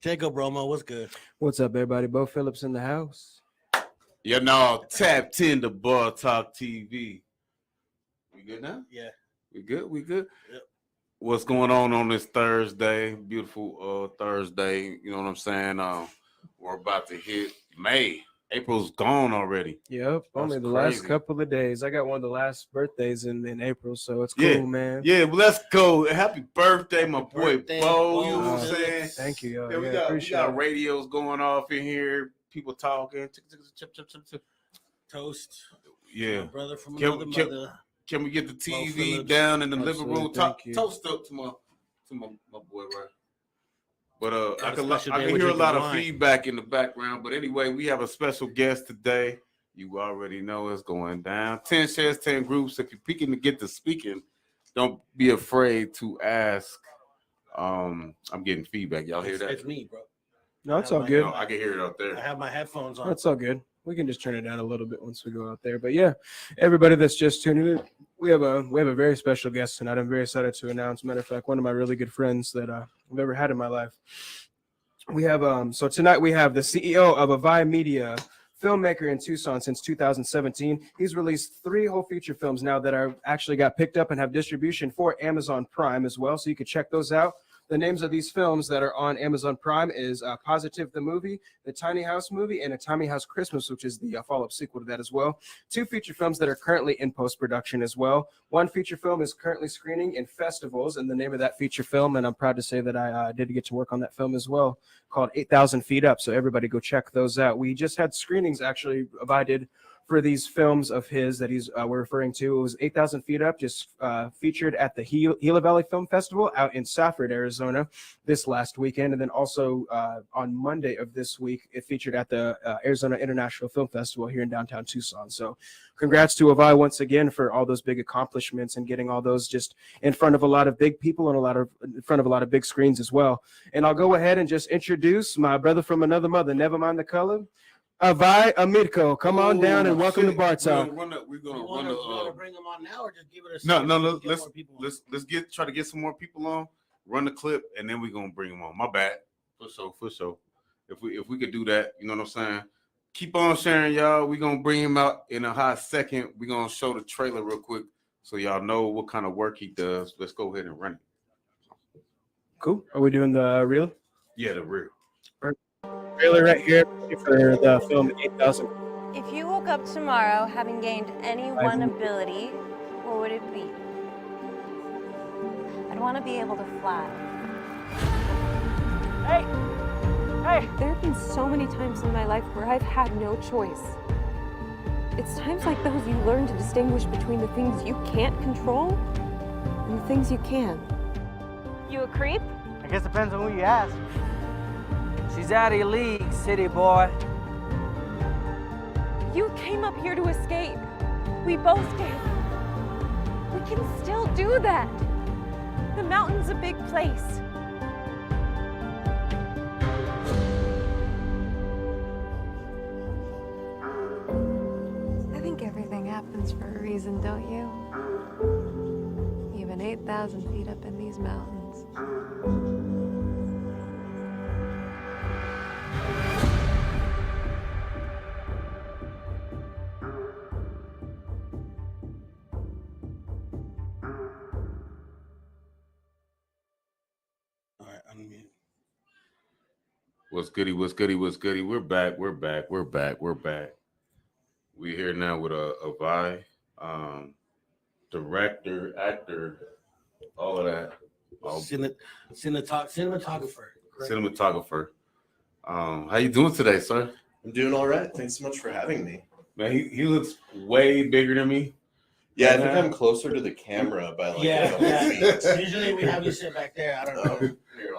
Jacob Romo, what's good? What's up, everybody? Bo Phillips in the house. You know, tapped into Ball Talk TV. We good now? Yeah. We good? We good? Yep. What's going on this Thursday? Beautiful Thursday. You know what I'm saying? We're about to hit May. April's gone already. Yep, only the last couple of days. I got one of the last birthdays in April, so it's cool, man. Yeah, well, let's go. Happy birthday, my boy birthday, Bo. You know what I'm saying? Thank you, yo. Yeah, we got radios going off in here. People talking. Toast. Yeah. My brother from another mother. Can we get the TV down in the living room? Toast up to my boy, right? But I can hear a lot of feedback in the background. But anyway, we have a special guest today. You already know it's going down. 10 shares, 10 groups. If you're peeking to get to speaking, don't be afraid to ask. I'm getting feedback. Y'all hear that? It's me, bro. No, it's all good. I can hear it out there. I have my headphones on. That's all good. We can just turn it down a little bit once we go out there. But yeah, everybody that's just tuning in, we have a very special guest tonight. I'm very excited to announce. Matter of fact, one of my really good friends that I've ever had in my life. We have so tonight we have the CEO of Avai Media, filmmaker in Tucson since 2017. He's released 3 whole feature films now that are actually got picked up and have distribution for Amazon Prime as well. So you can check those out. The names of these films that are on Amazon Prime is Positive the Movie, The Tiny House Movie, and A Tiny House Christmas, which is the follow-up sequel to that as well. 2 feature films that are currently in post-production as well. One feature film is currently screening in festivals, and the name of that feature film, and I'm proud to say that I did get to work on that film as well, called 8,000 Feet Up. So everybody go check those out. We just had screenings, actually, I did for these films of his that we're referring to. It was 8,000 Feet Up, just featured at the Gila Valley Film Festival out in Safford, Arizona, this last weekend. And then also on Monday of this week, it featured at the Arizona International Film Festival here in downtown Tucson. So congrats to Avai once again for all those big accomplishments and getting all those just in front of a lot of big people and in front of a lot of big screens as well. And I'll go ahead and just introduce my brother from another mother, never mind the color, Avai Amirko, come on down and welcome to Bar Talk. We're gonna bring them on now, or just give it a second? No. Let's try to get some more people on. Run the clip, and then we're gonna bring them on. My bad. For sure. If we could do that, you know what I'm saying. Keep on sharing, y'all. We're gonna bring him out in a hot second. We're gonna show the trailer real quick so y'all know what kind of work he does. Let's go ahead and run it. Cool. Are we doing the reel? Yeah, the reel. Trailer right here for the film 8,000. If you woke up tomorrow having gained any one ability, what would it be? I'd want to be able to fly. Hey! There have been so many times in my life where I've had no choice. It's times like those you learn to distinguish between the things you can't control and the things you can. You a creep? I guess it depends on who you ask. She's out of your league, city boy. You came up here to escape. We both did. We can still do that. The mountain's a big place. I think everything happens for a reason, don't you? Even 8,000 feet up in these mountains. What's goody? We're back. We're here now with Avai, director, actor, all of that. Cinematographer. How you doing today, sir? I'm doing all right. Thanks so much for having me. Man, he looks way bigger than me. Yeah, I think I'm closer to the camera by like yeah. Usually we have you sit back there. I don't know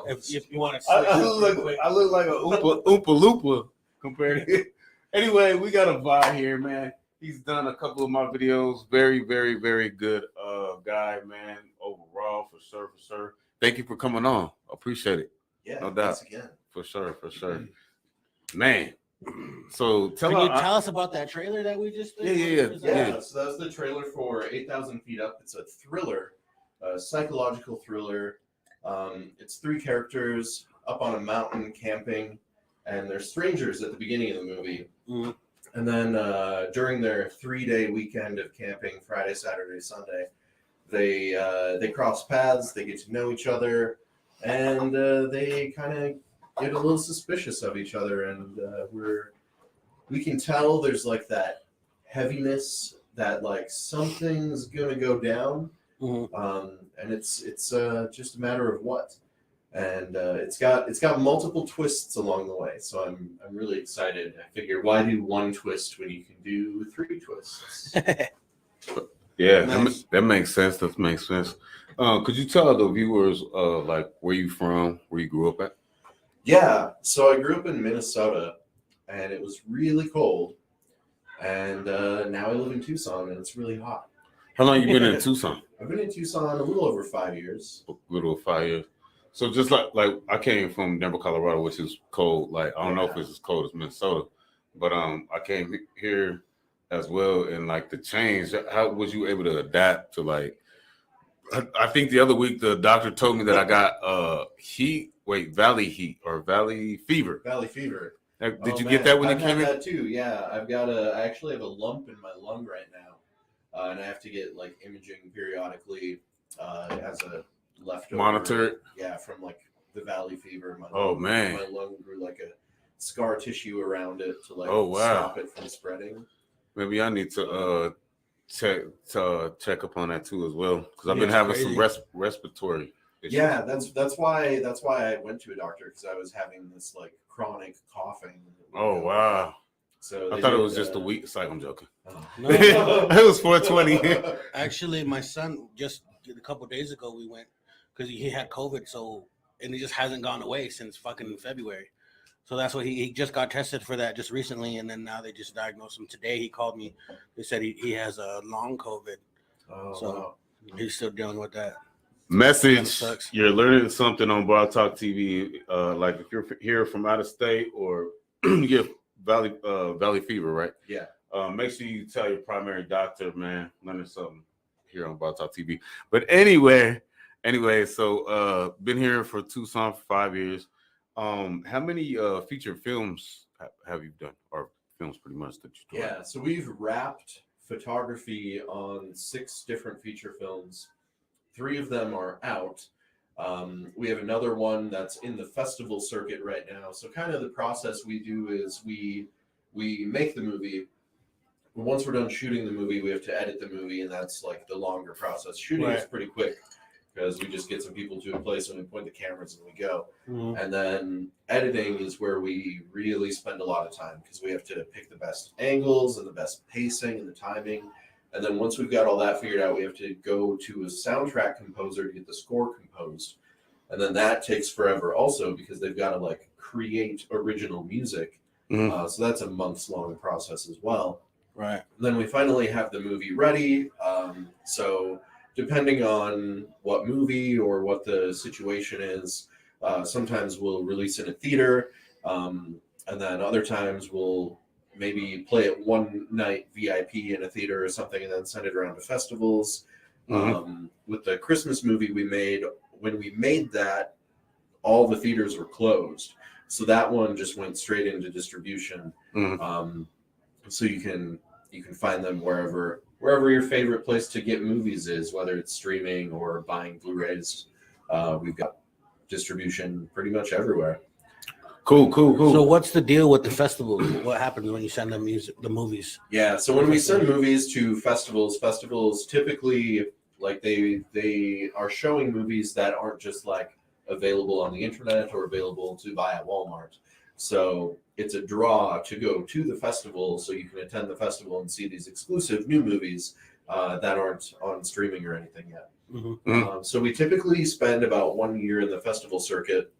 if you want to. I look like a Oompa Loompa compared to. Anyway, we got Avai here, man. He's done a couple of my videos. Very, very, very good guy, man. Overall, for sure. Thank you for coming on. Appreciate it. Yeah, no doubt. Again. For sure. Man. So can you tell us about that trailer that we just did? Yeah. So that was the trailer for 8,000 Feet Up. It's a thriller, a psychological thriller. It's 3 characters. up on a mountain camping, and they're strangers at the beginning of the movie. Mm-hmm. And then during their 3-day weekend of camping, Friday, Saturday, Sunday, they cross paths, they get to know each other, and they kind of get a little suspicious of each other, and we can tell there's like that heaviness that like something's gonna go down, and it's just a matter of what. And it's got multiple twists along the way, so I'm really excited. I figure, why do one twist when you can do 3 twists? Yeah, Nice. that makes sense. That makes sense. Could you tell the viewers like where you from, where you grew up at? Yeah, so I grew up in Minnesota, and it was really cold, and now I live in Tucson, and it's really hot. How long you been in Tucson? I've been in Tucson a little over 5 years. A little over 5 years. So just like I came from Denver, Colorado, which is cold. Like I don't know if it's as cold as Minnesota, but I came here as well, and like the change. How was you able to adapt to like? I think the other week the doctor told me that I got valley heat or valley fever. Valley fever. Did you get that when you came in? I've had that too. Yeah, I actually have a lump in my lung right now, and I have to get like imaging periodically as a leftover. Monitored. Yeah, from like the valley fever. My lung grew like a scar tissue around it to like stop it from spreading. Maybe I need to check up on that too as well, because I've been having some respiratory issues. Yeah, that's why I went to a doctor, because I was having this like chronic coughing. Oh wow! So I thought it was just a week. It's like, I'm joking. No. It was 420. Actually, my son just a couple of days ago we went because he had COVID, and it just hasn't gone away since fucking February. So that's what he just got tested for that just recently, and then now they just diagnosed him today. He called me. They said he has a long COVID, so he's still dealing with that. Message: you're learning something on Broad Talk TV. Like if you're here from out of state or you get valley fever, right? Yeah. Make sure you tell your primary doctor, man. Learning something here on Broad Talk TV. But anyway, so been here for Tucson for 5 years. How many feature films have you done, or films pretty much that you do? Yeah, so we've wrapped photography on 6 different feature films. 3 of them are out. We have another one that's in the festival circuit right now. So kind of the process we do is we make the movie. Once we're done shooting the movie, we have to edit the movie, and that's like the longer process. Shooting is pretty quick, because we just get some people to a place and we point the cameras and we go. Mm-hmm. And then editing is where we really spend a lot of time, because we have to pick the best angles and the best pacing and the timing. And then once we've got all that figured out, we have to go to a soundtrack composer to get the score composed. And then that takes forever also, because they've got to like create original music. Mm-hmm. So that's a months-long process as well. Right. Then we finally have the movie ready. So depending on what movie or what the situation is, sometimes we'll release in a theater, and then other times we'll maybe play it one night VIP in a theater or something, and then send it around to festivals. Mm-hmm. With the Christmas movie we made, when we made that, all the theaters were closed. So that one just went straight into distribution. Mm-hmm. So you can find them wherever your favorite place to get movies is, whether it's streaming or buying Blu-rays. We've got distribution pretty much everywhere. Cool. So what's the deal with the festival? What happens when you send the movies? Yeah, so when we send movies to festivals typically, like they are showing movies that aren't just like available on the internet or available to buy at Walmart. So it's a draw to go to the festival, so you can attend the festival and see these exclusive new movies that aren't on streaming or anything yet. Mm-hmm. So we typically spend about 1 year in the festival circuit,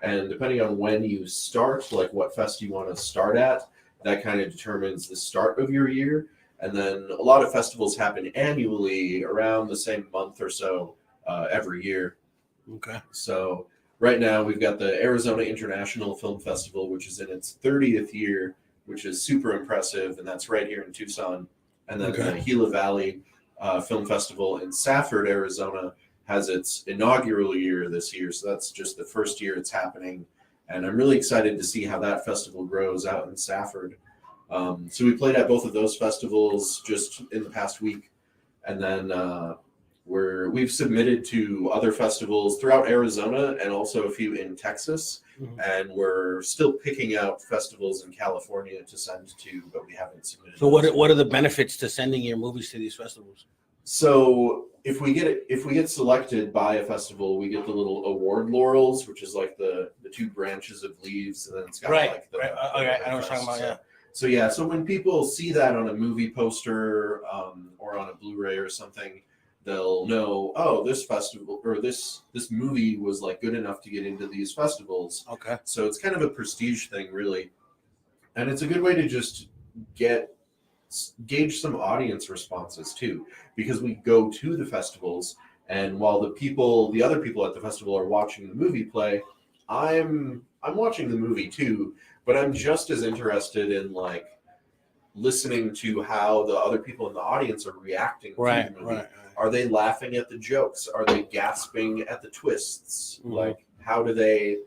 and depending on when you start, like what fest you want to start at, that kind of determines the start of your year. And then a lot of festivals happen annually around the same month or so every year. Okay. So right now we've got the Arizona International Film Festival, which is in its 30th year, which is super impressive, and that's right here in Tucson. And then the Gila Valley Film Festival in Safford, Arizona, has its inaugural year this year. So that's just the first year it's happening. And I'm really excited to see how that festival grows out in Safford. So we played at both of those festivals just in the past week. And then we've submitted to other festivals throughout Arizona and also a few in Texas. And we're still picking out festivals in California to send to, but we haven't submitted. So what are the benefits to sending your movies to these festivals? So if we get selected by a festival, we get the little award laurels, which is like the two branches of leaves, and then it's got like the okay, I know what you're talking about. Yeah. So when people see that on a movie poster or on a Blu-ray or something, they'll know, oh, this festival or this movie was like good enough to get into these festivals. Okay. So it's kind of a prestige thing, really, and it's a good way to just gauge some audience responses too, because we go to the festivals, and while the other people at the festival are watching the movie play, I'm watching the movie too, but I'm just as interested in like listening to how the other people in the audience are reacting to the movie. Right. Are they laughing at the jokes? Are they gasping at the twists? Like how do the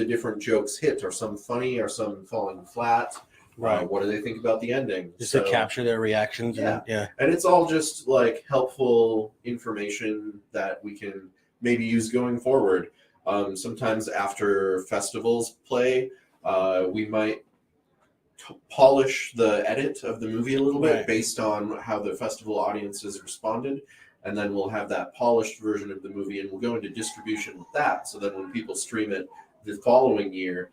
different jokes hit? Are some funny? Are some falling flat? Right. What do they think about the ending? Just to capture their reactions. Yeah. Yeah. And it's all just like helpful information that we can maybe use going forward. Sometimes after festivals play, we might polish the edit of the movie a little bit based on how the festival audience has responded. And then we'll have that polished version of the movie, and we'll go into distribution with that. So then when people stream it the following year,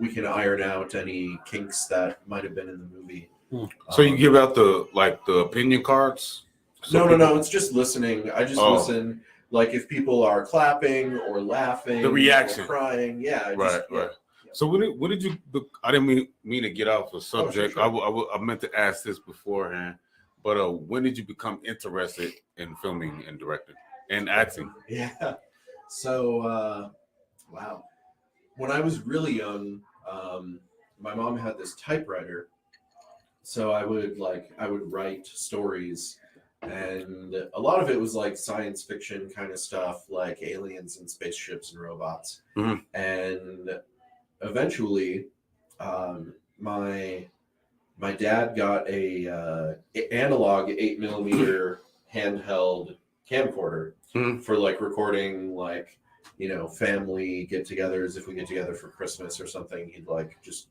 we can iron out any kinks that might have been in the movie. So you give out the opinion cards? No. It's just listening. I just listen. Like if people are clapping or laughing, the reaction, or crying. Yeah. Right. So when did you? I didn't mean to get off the subject. Sure. I meant to ask this beforehand, but when did you become interested in filming and directing and acting? Yeah. So wow. When I was really young, my mom had this typewriter, so I would write stories, and a lot of it was like science fiction kind of stuff, like aliens and spaceships and robots. And eventually, my dad got a analog 8mm handheld camcorder for like recording like, you know, family get-togethers. If we get together for Christmas or something, he'd like just,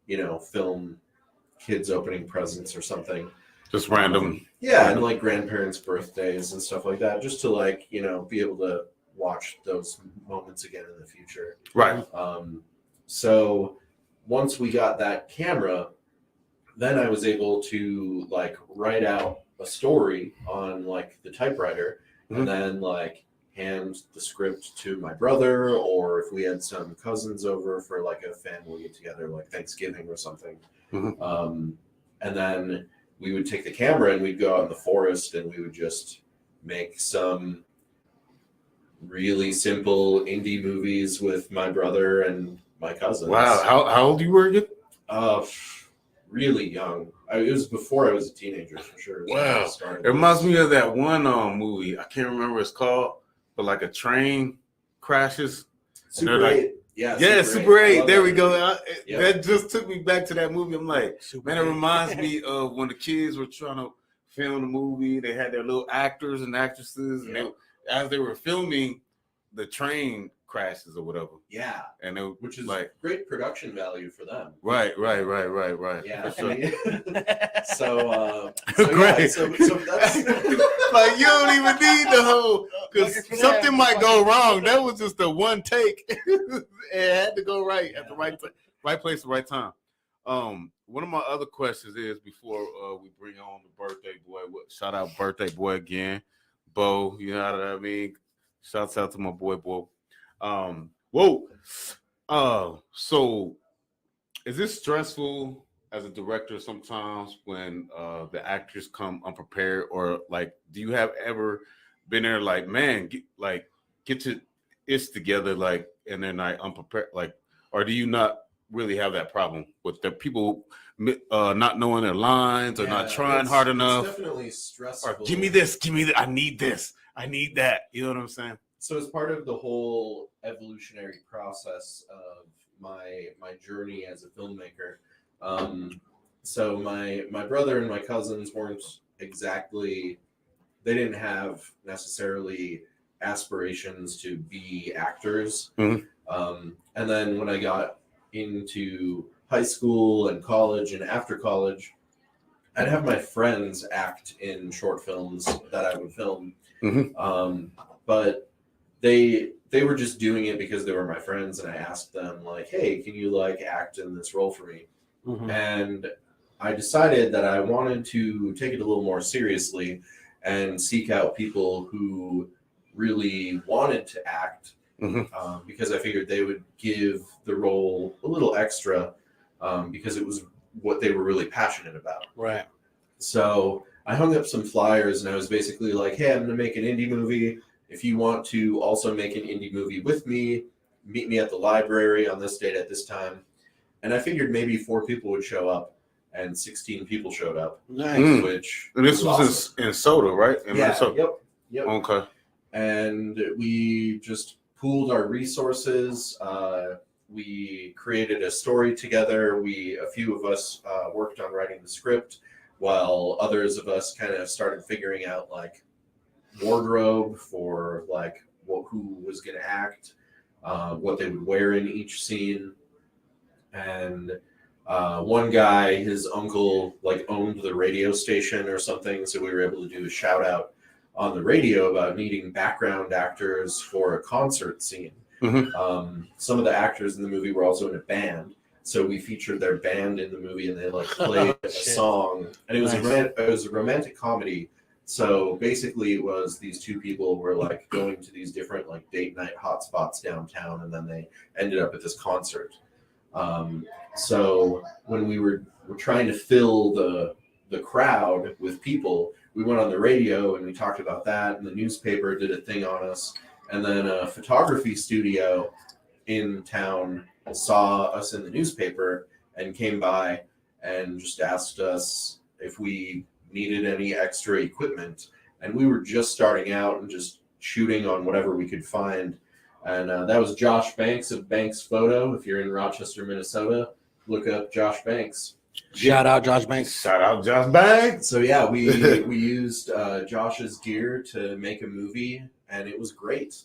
you know, film kids opening presents or something. Just random. And like grandparents' birthdays and stuff like that, just to like, you know, be able to watch those moments again in the future. Right. So once we got that camera, then I was able to like write out a story on like the typewriter, and then like hand the script to my brother, or if we had some cousins over for like a family get together, like Thanksgiving or something. And then we would take the camera and we'd go out in the forest and we would just make some really simple indie movies with my brother and my cousins. Wow. How old you were again? Really young. It was before I was a teenager for sure. Wow. It reminds me of that one movie. I can't remember what it's called, but like a train crashes. Super 8. Yeah, Super 8. There we go. That just took me back to that movie. I'm like, man, it reminds me of when the kids were trying to film the movie. They had their little actors and actresses, and as they were filming, the train crashes or whatever. Yeah. And which is like great production value for them. Right. Yeah. Sure. So great. Yeah, so that's like you don't even need the whole, because something might go wrong. That was just the one take. It had to go right at the right place, the right time. One of my other questions is before we bring on the birthday boy. Shout out birthday boy again, Bo. You know what I mean? Shouts out to my boy Bo. So is this stressful as a director sometimes when the actors come unprepared, or like, do you have ever been there like, man, get your ish together, like, and they're not unprepared, like, or do you not really have that problem with the people not knowing their lines or not trying hard enough? It's definitely stressful. Or give me this, I need this. I need that. You know what I'm saying? So as part of the whole evolutionary process of my journey as a filmmaker, so my brother and my cousins weren't exactly, they didn't have necessarily aspirations to be actors. And then when I got into high school and college and after college, I'd have my friends act in short films that I would film. But they were just doing it because they were my friends, and I asked them like, hey, can you like act in this role for me? And I decided that I wanted to take it a little more seriously and seek out people who really wanted to act, because I figured they would give the role a little extra, because it was what they were really passionate about. Right. So I hung up some flyers, and I was basically like, hey, I'm going to make an indie movie. If you want to also make an indie movie with me, meet me at the library on this date at this time. And I figured maybe 4 people would show up, and 16 people showed up. Nice. Which and this was awesome. in Soda, right? In Minnesota. Yep. Okay. And we just pooled our resources. We created a story together. A few of us worked on writing the script, while others of us kind of started figuring out like wardrobe for like who was going to act, what they would wear in each scene. And one guy, his uncle like owned the radio station or something, so we were able to do a shout out on the radio about needing background actors for a concert scene. Some of the actors in the movie were also in a band, so we featured their band in the movie, and they like played a song, and it was a romantic comedy. So basically, it was these 2 people were like going to these different like date night hotspots downtown, and then they ended up at this concert. So when we were trying to fill the crowd with people, we went on the radio and we talked about that, and the newspaper did a thing on us, and then a photography studio in town saw us in the newspaper and came by and just asked us if we needed any extra equipment. And we were just starting out and just shooting on whatever we could find. And that was Josh Banks of Banks Photo. If you're in Rochester, Minnesota, look up Josh Banks. Shout out Josh Banks. Shout out Josh Banks. So yeah, we used Josh's gear to make a movie, and it was great.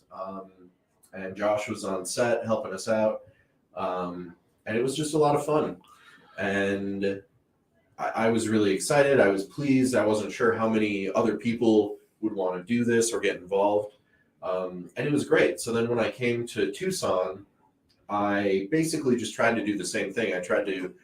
And Josh was on set helping us out, and it was just a lot of fun. And I was really excited. I was pleased. I wasn't sure how many other people would want to do this or get involved, and it was great. So then when I came to Tucson, I basically just tried to do the same thing. I tried to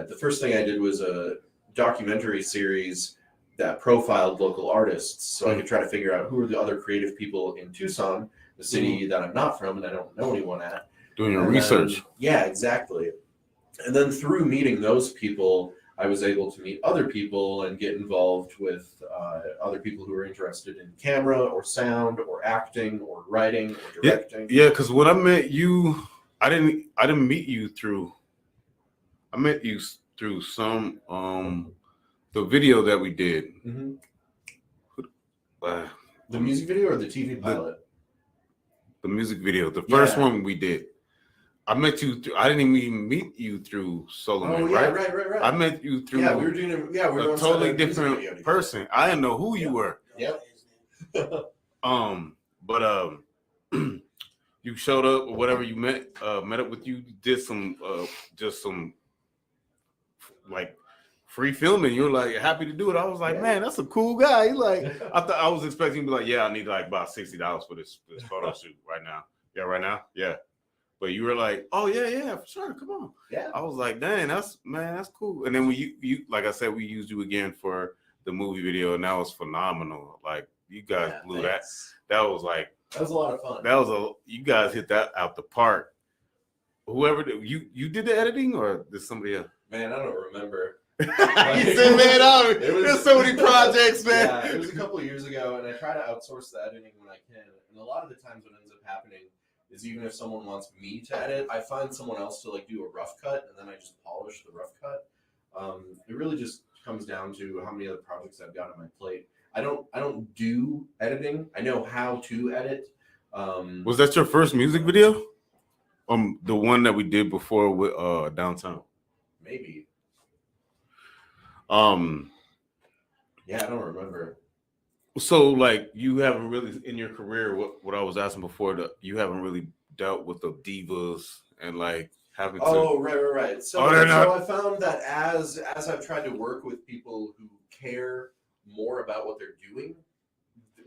the first thing I did was a documentary series that profiled local artists, so I could try to figure out who are the other creative people in Tucson, the city that I'm not from and I don't know anyone at. Doing your research. Yeah, exactly. And then through meeting those people, I was able to meet other people and get involved with other people who were interested in camera or sound or acting or writing or directing. Yeah, because when I met you, I didn't meet you through. I met you through some the video that we did. The music video or the TV pilot? The music video, the first one we did. I met you through. I didn't even meet you through Solomon, right? Right. I met you through. Yeah, we were doing it. Yeah, we were a totally different person. I didn't know who you were. Yep. But you showed up or whatever. You met up with you. Did some just some like free filming. You were like happy to do it. I was like, man, that's a cool guy. He like, I thought I was expecting to be like, yeah, I need like about $60 for this photo shoot right now. Yeah, right now. Yeah. But you were like, oh yeah, for sure. Come on. Yeah. I was like, dang, that's cool. And then you like I said, we used you again for the movie video, and that was phenomenal. Like you guys blew that. That was like that was a lot of fun. You guys hit that out the park. Whoever did you did the editing or did somebody else? Man, I don't remember. You said, man, there's so many projects, man. Yeah, it was a couple of years ago, and I try to outsource the editing when I can. And a lot of the times what ends up happening is even if someone wants me to edit, I find someone else to like do a rough cut, and then I just polish the rough cut. It really just comes down to how many other projects I've got on my plate. I don't do editing. I know how to edit. Was that your first music video? The one that we did before with Downtown. Maybe. Yeah, I don't remember. So like you haven't really in your career what I was asking before, you haven't really dealt with the divas and like having to. Oh, right. So I found that as I've tried to work with people who care more about what they're doing,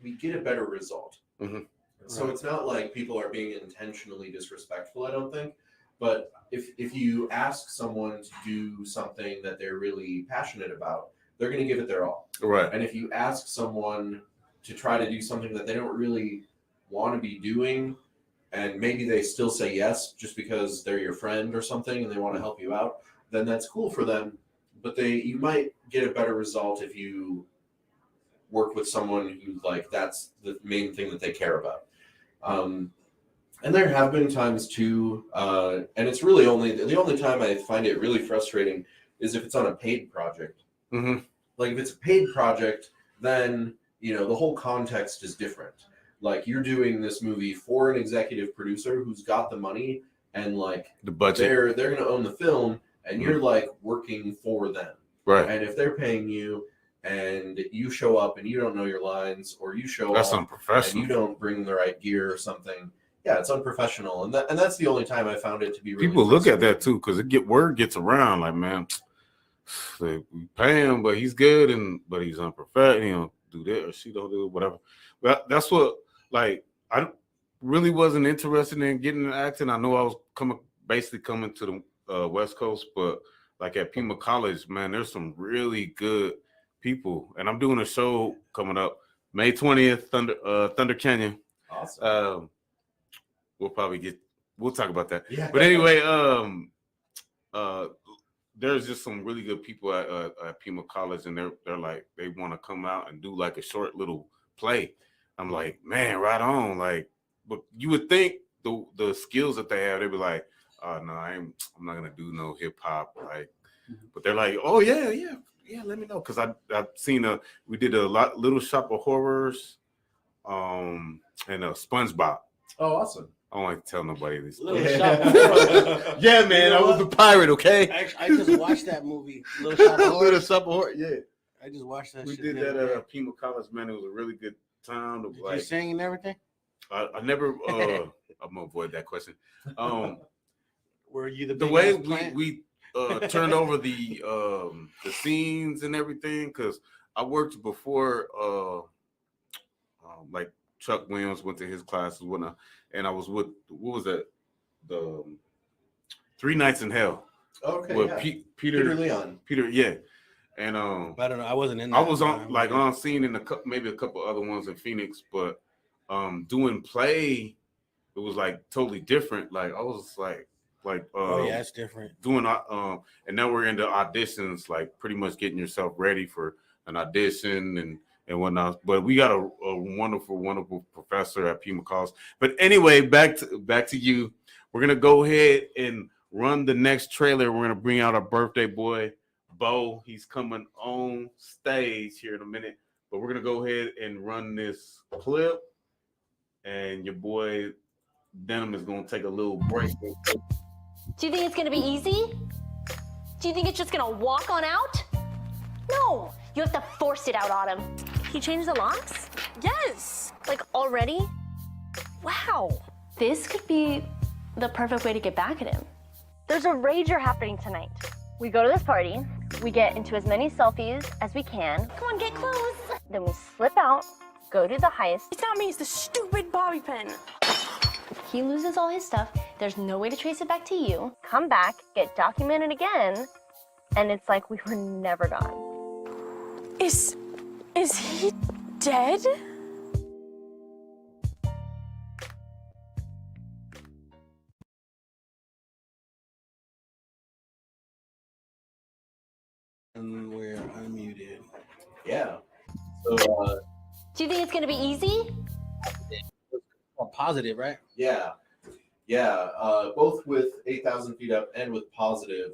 we get a better result. Mm-hmm. So it's not like people are being intentionally disrespectful, I don't think. But if you ask someone to do something that they're really passionate about, they're going to give it their all. Right. And if you ask someone to try to do something that they don't really want to be doing, and maybe they still say yes just because they're your friend or something and they want to help you out, then that's cool for them. But you might get a better result if you work with someone who like that's the main thing that they care about. And there have been times too, and it's really the only time I find it really frustrating is if it's on a paid project. Mm-hmm. Like if it's a paid project, then the whole context is different. Like you're doing this movie for an executive producer who's got the money and like the budget. They're going to own the film, and you're like working for them. Right. And if they're paying you and you show up and you don't know your lines, or you show that's up unprofessional, and you don't bring the right gear or something, yeah, it's unprofessional. And that's the only time I found it to be really people look at that too, because word gets around like, man, we pay him, but he's good, but he's unprofessional. He don't do that or she don't do it, whatever. But that's what, like, I really wasn't interested in getting into acting. I know I was basically coming to the West Coast, but like at Pima College, man, there's some really good people, and I'm doing a show coming up May 20th, Thunder Canyon. Awesome. We'll talk about that. Yeah. But anyway, there's just some really good people at Pima College, and they're like, they want to come out and do like a short little play. I'm like, man, right on. Like, but you would think the skills that they have, they'd be like, oh no, I'm not gonna do no hip hop. Like, but they're like, oh yeah, let me know, because I've seen we did a Little Shop of Horrors, and a SpongeBob. Oh, awesome. I don't like to tell nobody this. Little Shop of Horrors. Yeah, man, I was the pirate. Okay, I just watched that movie, Little Shop of Horrors. Little Shop of Horrors. Yeah, I just watched that. We shit did that at Pima College, man. It was a really good time. Did you sing and everything? I never. I'm gonna avoid that question. Were you the way we turned over the scenes and everything? Because I worked before, like Chuck Williams went to his classes, whatnot, and I was with, what was that? The 3 Nights in Hell. Okay. With Yeah. Peter Leon. Peter, yeah. And I don't know. I wasn't in that. I was on scene in maybe a couple other ones in Phoenix, but doing play, it was like totally different. Like I was like oh yeah, it's different. Doing and now we're into auditions, like pretty much getting yourself ready for an audition and whatnot. But we got a wonderful professor at Pima College. But anyway, back to you. We're gonna go ahead and run the next trailer. We're gonna bring out our birthday boy, Bo. He's coming on stage here in a minute. But we're gonna go ahead and run this clip, and your boy Denim is gonna take a little break. Do you think it's gonna be easy? Do you think it's just gonna walk on out? No, you have to force it out, Autumn. He changed the locks? Yes. Like already? Wow. This could be the perfect way to get back at him. There's a rager happening tonight. We go to this party, we get into as many selfies as we can. Come on, get close. Then we slip out, go to the heist. It's not me, it's the stupid bobby pin. He loses all his stuff. There's no way to trace it back to you. Come back, get documented again, and it's like we were never gone. Is he dead? And we're unmuted. Yeah. So Do you think it's gonna be easy? Positive, right? Yeah. Both with 8,000 feet up and with positive,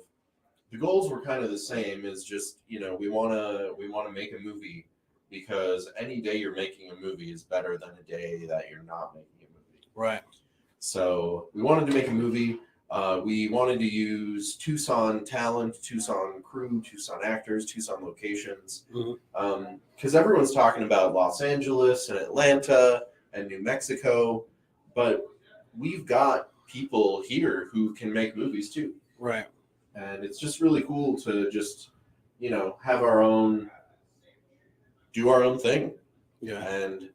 the goals were kind of the same. Is just we want to make a movie because any day you're making a movie is better than a day that you're not making a movie. Right. So we wanted to make a movie. We wanted to use Tucson talent, Tucson crew, Tucson actors, Tucson locations. Because everyone's talking about Los Angeles and Atlanta and New Mexico, but we've got people here who can make movies too. Right. And it's just really cool to just, have our own, do our own thing. Yeah. And,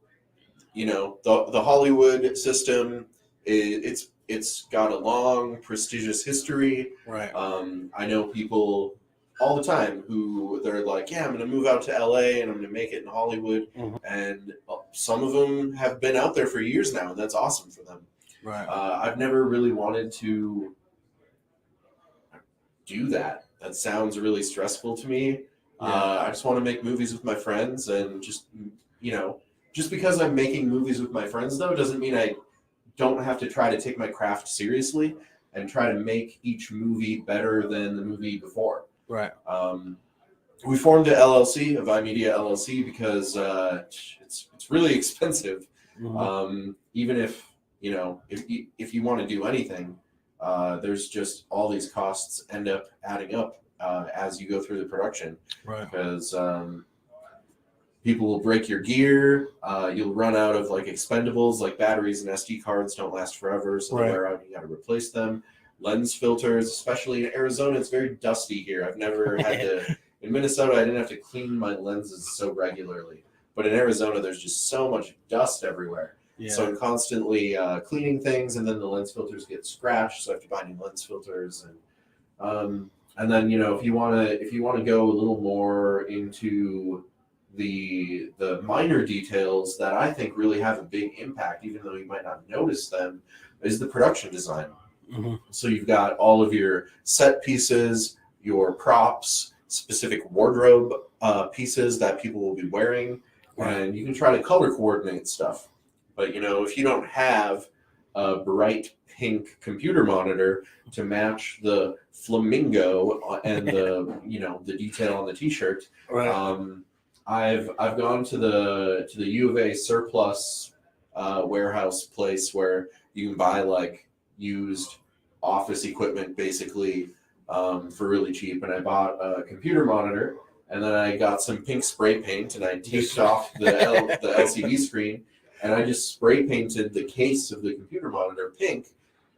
the Hollywood system, it's got a long, prestigious history. Right. I know people all the time who they're like, yeah, I'm going to move out to LA and I'm going to make it in Hollywood. And some of them have been out there for years now, and that's awesome for them. Right. I've never really wanted to do that. That sounds really stressful to me. I just want to make movies with my friends, and just because I'm making movies with my friends, though, doesn't mean I don't have to try to take my craft seriously and try to make each movie better than the movie before. Right. We formed a LLC, Avai Media LLC, because it's really expensive. Even if if you want to do anything, there's just all these costs end up adding up as you go through the production. Right. Because people will break your gear. You'll run out of expendables, like batteries and SD cards don't last forever, so they wear out and you got to replace them. Lens filters, especially in Arizona, it's very dusty here. I've never had to. In Minnesota, I didn't have to clean my lenses so regularly, but in Arizona, there's just so much dust everywhere. Yeah. So I'm constantly cleaning things, and then the lens filters get scratched, so I have to buy new lens filters. And then if you want to go a little more into the minor details that I think really have a big impact, even though you might not notice them, is the production design. So you've got all of your set pieces, your props, specific wardrobe pieces that people will be wearing, and you can try to color coordinate stuff. But if you don't have a bright pink computer monitor to match the flamingo and the detail on the t-shirt, I've gone to the U of A surplus warehouse place where you can buy used office equipment basically for really cheap, and I bought a computer monitor, and then I got some pink spray paint, and I taped off the LCD screen, and I just spray painted the case of the computer monitor pink,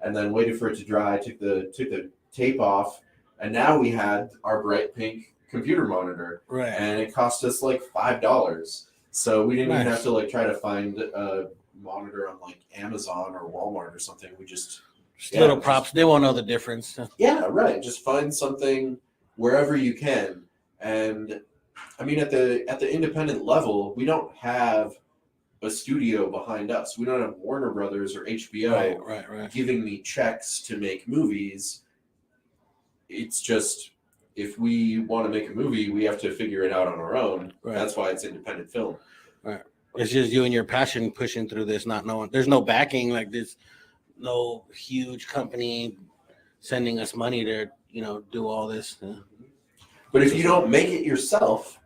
and then waited for it to dry. Took the tape off, and now we had our bright pink computer monitor, and it cost us $5. So we didn't even have to try to find a monitor on Amazon or Walmart or something. We just little props. They won't know the difference. Yeah, right. Just find something wherever you can. And I mean, at the independent level, we don't have a studio behind us. We don't have Warner Brothers or HBO giving me checks to make movies. It's just, if we want to make a movie, we have to figure it out on our own. That's why it's independent film. Right. It's just you and your passion pushing through this, not knowing. There's no backing like this. No huge company sending us money to, do all this. But if you don't make it yourself,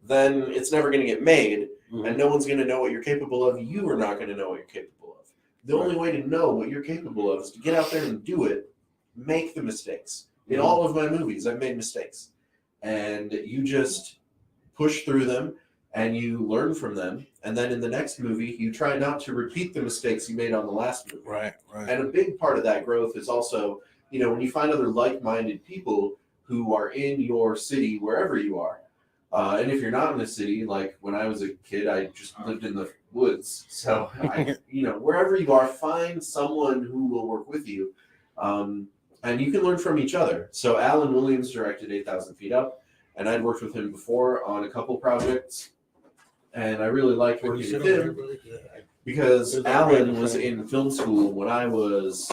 then it's never going to get made, and no one's going to know what you're capable of. You are not going to know what you're capable of. The only way to know what you're capable of is to get out there and do it, make the mistakes. In all of my movies, I've made mistakes, and you just push through them, and you learn from them, and then in the next movie, you try not to repeat the mistakes you made on the last movie. Right. And a big part of that growth is also, when you find other like-minded people who are in your city, wherever you are. And if you're not in the city, like when I was a kid, I just lived in the woods. So, wherever you are, find someone who will work with you. And you can learn from each other. So Alan Williams directed 8,000 Feet Up, and I'd worked with him before on a couple projects. And I really liked working with him because Alan was in film school when I was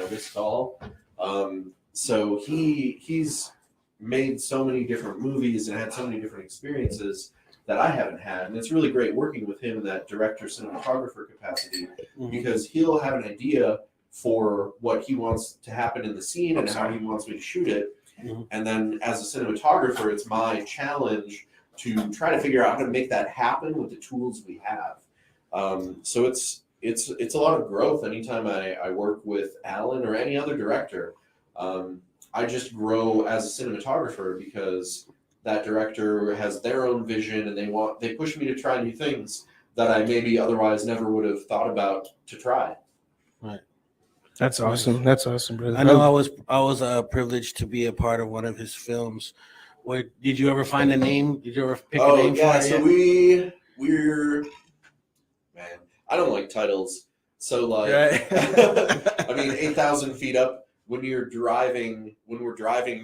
this tall. So he's made so many different movies and had so many different experiences that I haven't had. And it's really great working with him in that director cinematographer capacity, because he'll have an idea for what he wants to happen in the scene and how he wants me to shoot it. And then as a cinematographer, it's my challenge to try to figure out how to make that happen with the tools we have. So it's a lot of growth anytime I work with Alan or any other director. I just grow as a cinematographer because that director has their own vision and they push me to try new things that I maybe otherwise never would have thought about to try. Right. That's awesome. That's awesome, brother. I know I was privileged to be a part of one of his films. Did you ever find a name? Did you ever pick a name for it? So we're man, I don't like titles. So like, right. I mean, 8,000 feet up. When we're driving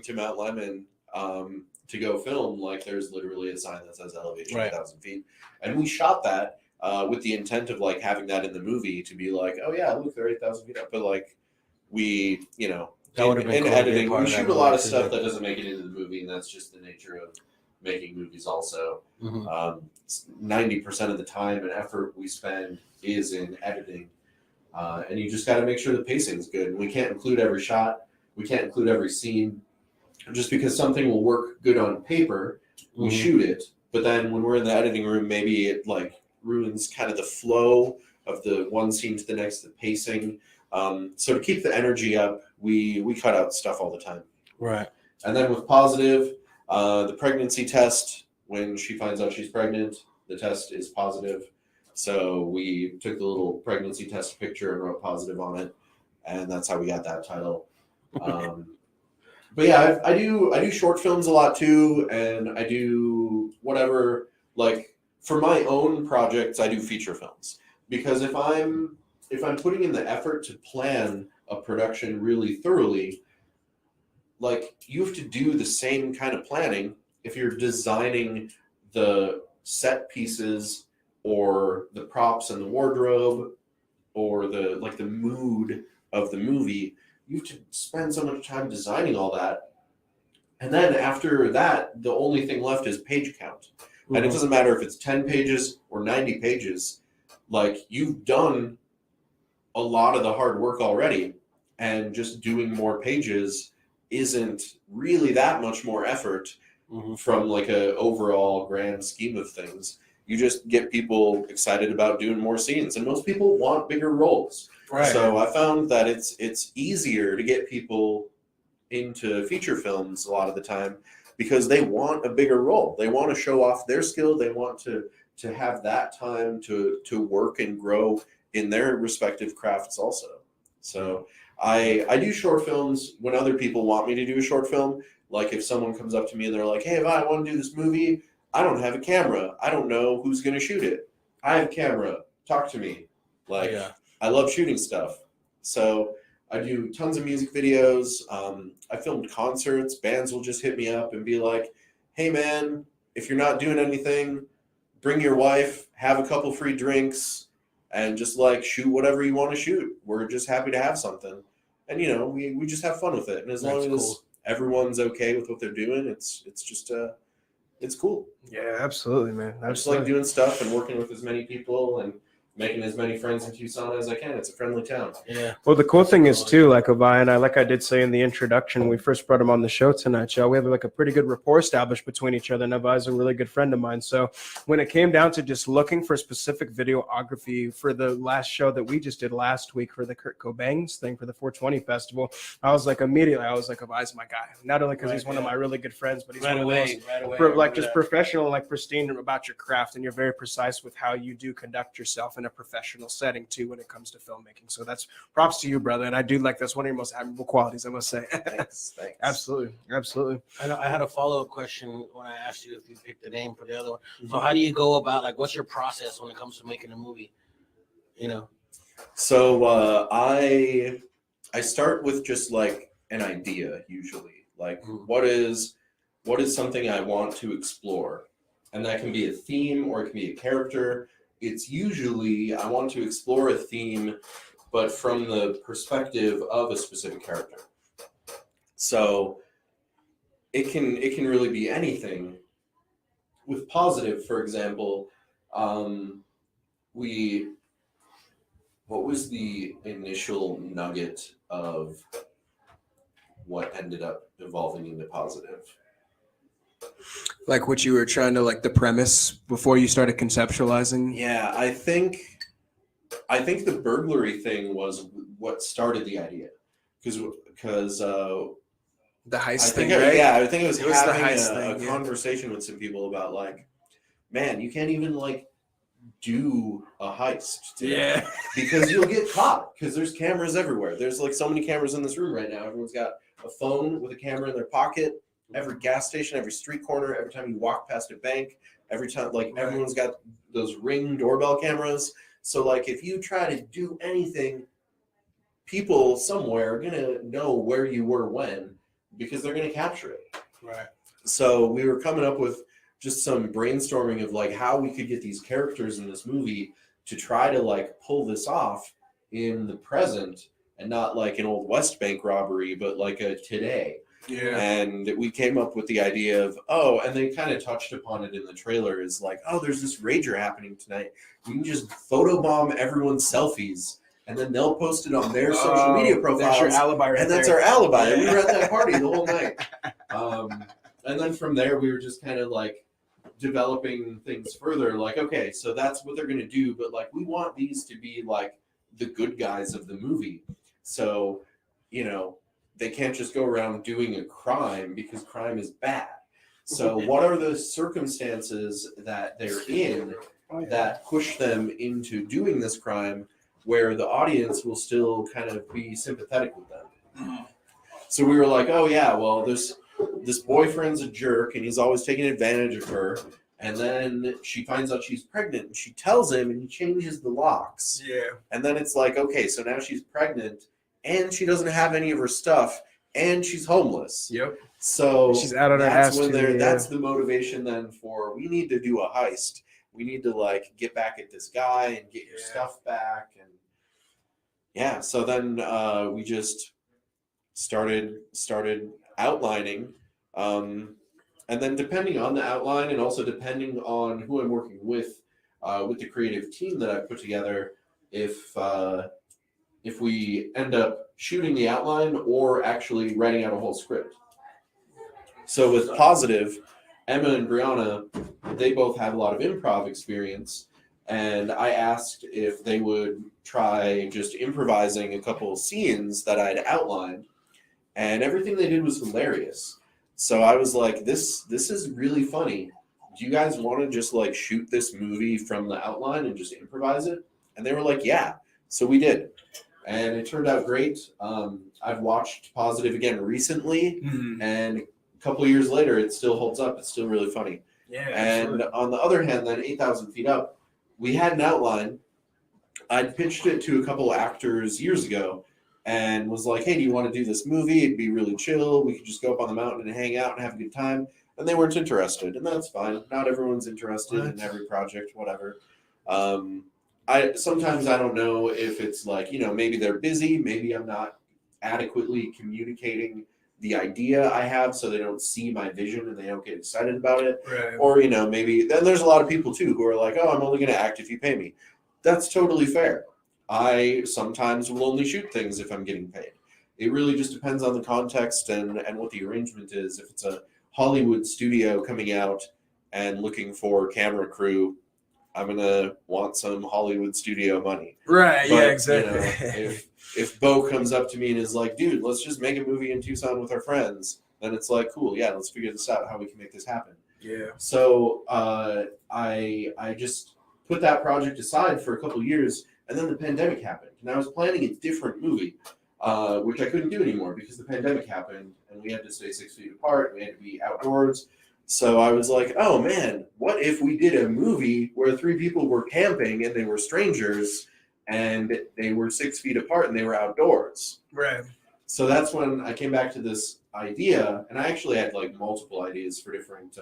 to Mount Lemmon to go film, like there's literally a sign that says elevation 8,000 feet, and we shot that with the intent of like having that in the movie to be like, oh yeah, look, they're 8,000 feet up. But like we, in editing, we shoot a lot of stuff that doesn't make it into the movie, and that's just the nature of making movies. Also, 90% of the time and effort we spend is in editing. And you just got to make sure the pacing is good. And we can't include every shot. We can't include every scene. Just because something will work good on paper, we shoot it. But then when we're in the editing room, maybe it like ruins kind of the flow of the one scene to the next, the pacing. So to keep the energy up, we cut out stuff all the time. Right. And then with positive, the pregnancy test, when she finds out she's pregnant, the test is positive. So we took the little pregnancy test picture and wrote positive on it, and that's how we got that title. But yeah, I do short films a lot too, and I do whatever, like for my own projects, I do feature films, because if I'm putting in the effort to plan a production really thoroughly, like you have to do the same kind of planning if you're designing the set pieces or the props and the wardrobe or the mood of the movie. You have to spend so much time designing all that. And then after that, the only thing left is page count. And it doesn't matter if it's 10 pages or 90 pages. Like, you've done a lot of the hard work already, and just doing more pages isn't really that much more effort from like a overall grand scheme of things. You just get people excited about doing more scenes, and most people want bigger roles. Right. So I found that it's easier to get people into feature films a lot of the time because they want a bigger role. They want to show off their skill. They want to have that time to work and grow in their respective crafts also. So I do short films when other people want me to do a short film. Like if someone comes up to me and they're like, hey, Avai, I want to do this movie. I don't have a camera. I don't know who's going to shoot it. I have a camera. Talk to me. Like, I love shooting stuff. So I do tons of music videos. I filmed concerts. Bands will just hit me up and be like, hey, man, if you're not doing anything, bring your wife, have a couple free drinks, and just like shoot whatever you want to shoot. We're just happy to have something. And, we just have fun with it. And as long as everyone's okay with what they're doing, it's just it's cool. Yeah, absolutely, man. I just like doing stuff and working with as many people and making as many friends in Tucson as I can. It's a friendly town. Yeah. Well, the cool thing is too, like Avai and I, like I did say in the introduction when we first brought him on the show tonight, y'all, we have like a pretty good rapport established between each other. And Avai's a really good friend of mine. So when it came down to just looking for specific videography for the last show that we just did last week for the Kurt Cobain's thing for the 420 festival, I was like, Avai's my guy. Not only because he's one of my really good friends, but he's one of those like just professional, like pristine about your craft, and you're very precise with how you do conduct yourself in a professional setting too when it comes to filmmaking. So that's props to you, brother. And I do like that's one of your most admirable qualities, I must say. Thanks. Absolutely. I had a follow-up question when I asked you if you picked the name for the other one. So how do you go about, like, what's your process when it comes to making a movie? So I start with just like an idea usually. Like what is something I want to explore? And that can be a theme or it can be a character. It's usually I want to explore a theme, but from the perspective of a specific character. So it can really be anything. With positive, for example, what was the initial nugget of what ended up evolving into positive? Like what you were trying to like the premise before you started conceptualizing? Yeah, I think the burglary thing was what started the idea, because The heist I think thing, right? yeah, I think it was the having heist a thing, yeah. conversation with some people about like, man, you can't even like do a heist today. Yeah. Because you'll get caught because there's cameras everywhere. There's like so many cameras in this room right now. Everyone's got a phone with a camera in their pocket. Every gas station, every street corner, every time you walk past a bank, every time like everyone's got those Ring doorbell cameras. So like if you try to do anything, people somewhere are gonna know where you were when, because they're gonna capture it. Right. So we were coming up with just some brainstorming of like how we could get these characters in this movie to try to like pull this off in the present, and not like an old West Bank robbery, but like a today. Yeah. And we came up with the idea of, oh, and they kind of touched upon it in the trailer, is like, oh, there's this rager happening tonight. You can just photobomb everyone's selfies, and then they'll post it on their social media profiles. That's your alibi right and that's there. our alibi. Yeah. We were at that party the whole night. And then from there, we were just kind of like developing things further. Like, okay, so that's what they're going to do. But like, we want these to be like the good guys of the movie. So, you know, they can't just go around doing a crime, because crime is bad. So what are the circumstances that they're in that push them into doing this crime, where the audience will still kind of be sympathetic with them? So we were like, oh yeah, well, this boyfriend's a jerk and he's always taking advantage of her. And then she finds out she's pregnant and she tells him, and he changes the locks. Yeah. And then it's like, okay, so now she's pregnant and she doesn't have any of her stuff and she's homeless. Yep. So she's out on her ass too, that's the motivation then for, we need to do a heist. We need to like get back at this guy and get your stuff back. And yeah, so then we just started outlining. And then depending on the outline, and also depending on who I'm working with the creative team that I put together, if we end up shooting the outline or actually writing out a whole script. So with Positive, Emma and Brianna, they both have a lot of improv experience, and I asked if they would try just improvising a couple of scenes that I'd outlined, and everything they did was hilarious. So I was like, this is really funny. Do you guys want to just like shoot this movie from the outline and just improvise it? And they were like, yeah. So we did. And it turned out great. I've watched Positive again recently, and a couple of years later, it still holds up. It's still really funny. Yeah. And on the other hand, then 8,000 Feet Up, we had an outline. I'd pitched it to a couple of actors years ago, and was like, hey, do you want to do this movie? It'd be really chill. We could just go up on the mountain and hang out and have a good time. And they weren't interested, and that's fine. Not everyone's interested in every project, whatever. Sometimes I don't know if it's like, you know, maybe they're busy, maybe I'm not adequately communicating the idea I have, so they don't see my vision and they don't get excited about it. Right. Or, you know, maybe then there's a lot of people too who are like, oh, I'm only going to act if you pay me. That's totally fair. I sometimes will only shoot things if I'm getting paid. It really just depends on the context and what the arrangement is. If it's a Hollywood studio coming out and looking for camera crew, I'm going to want some Hollywood studio money. Right, But, yeah, exactly. You know, if Bo comes up to me and is like, dude, let's just make a movie in Tucson with our friends, then it's like, cool, yeah, let's figure this out, how we can make this happen. Yeah. So I just put that project aside for a couple of years, and then the pandemic happened. And I was planning a different movie, which I couldn't do anymore because the pandemic happened, and we had to stay 6 feet apart, we had to be outdoors. So I was like, oh man, what if we did a movie where 3 people were camping and they were strangers and they were 6 feet apart and they were outdoors? Right. So that's when I came back to this idea, and I actually had like multiple ideas for different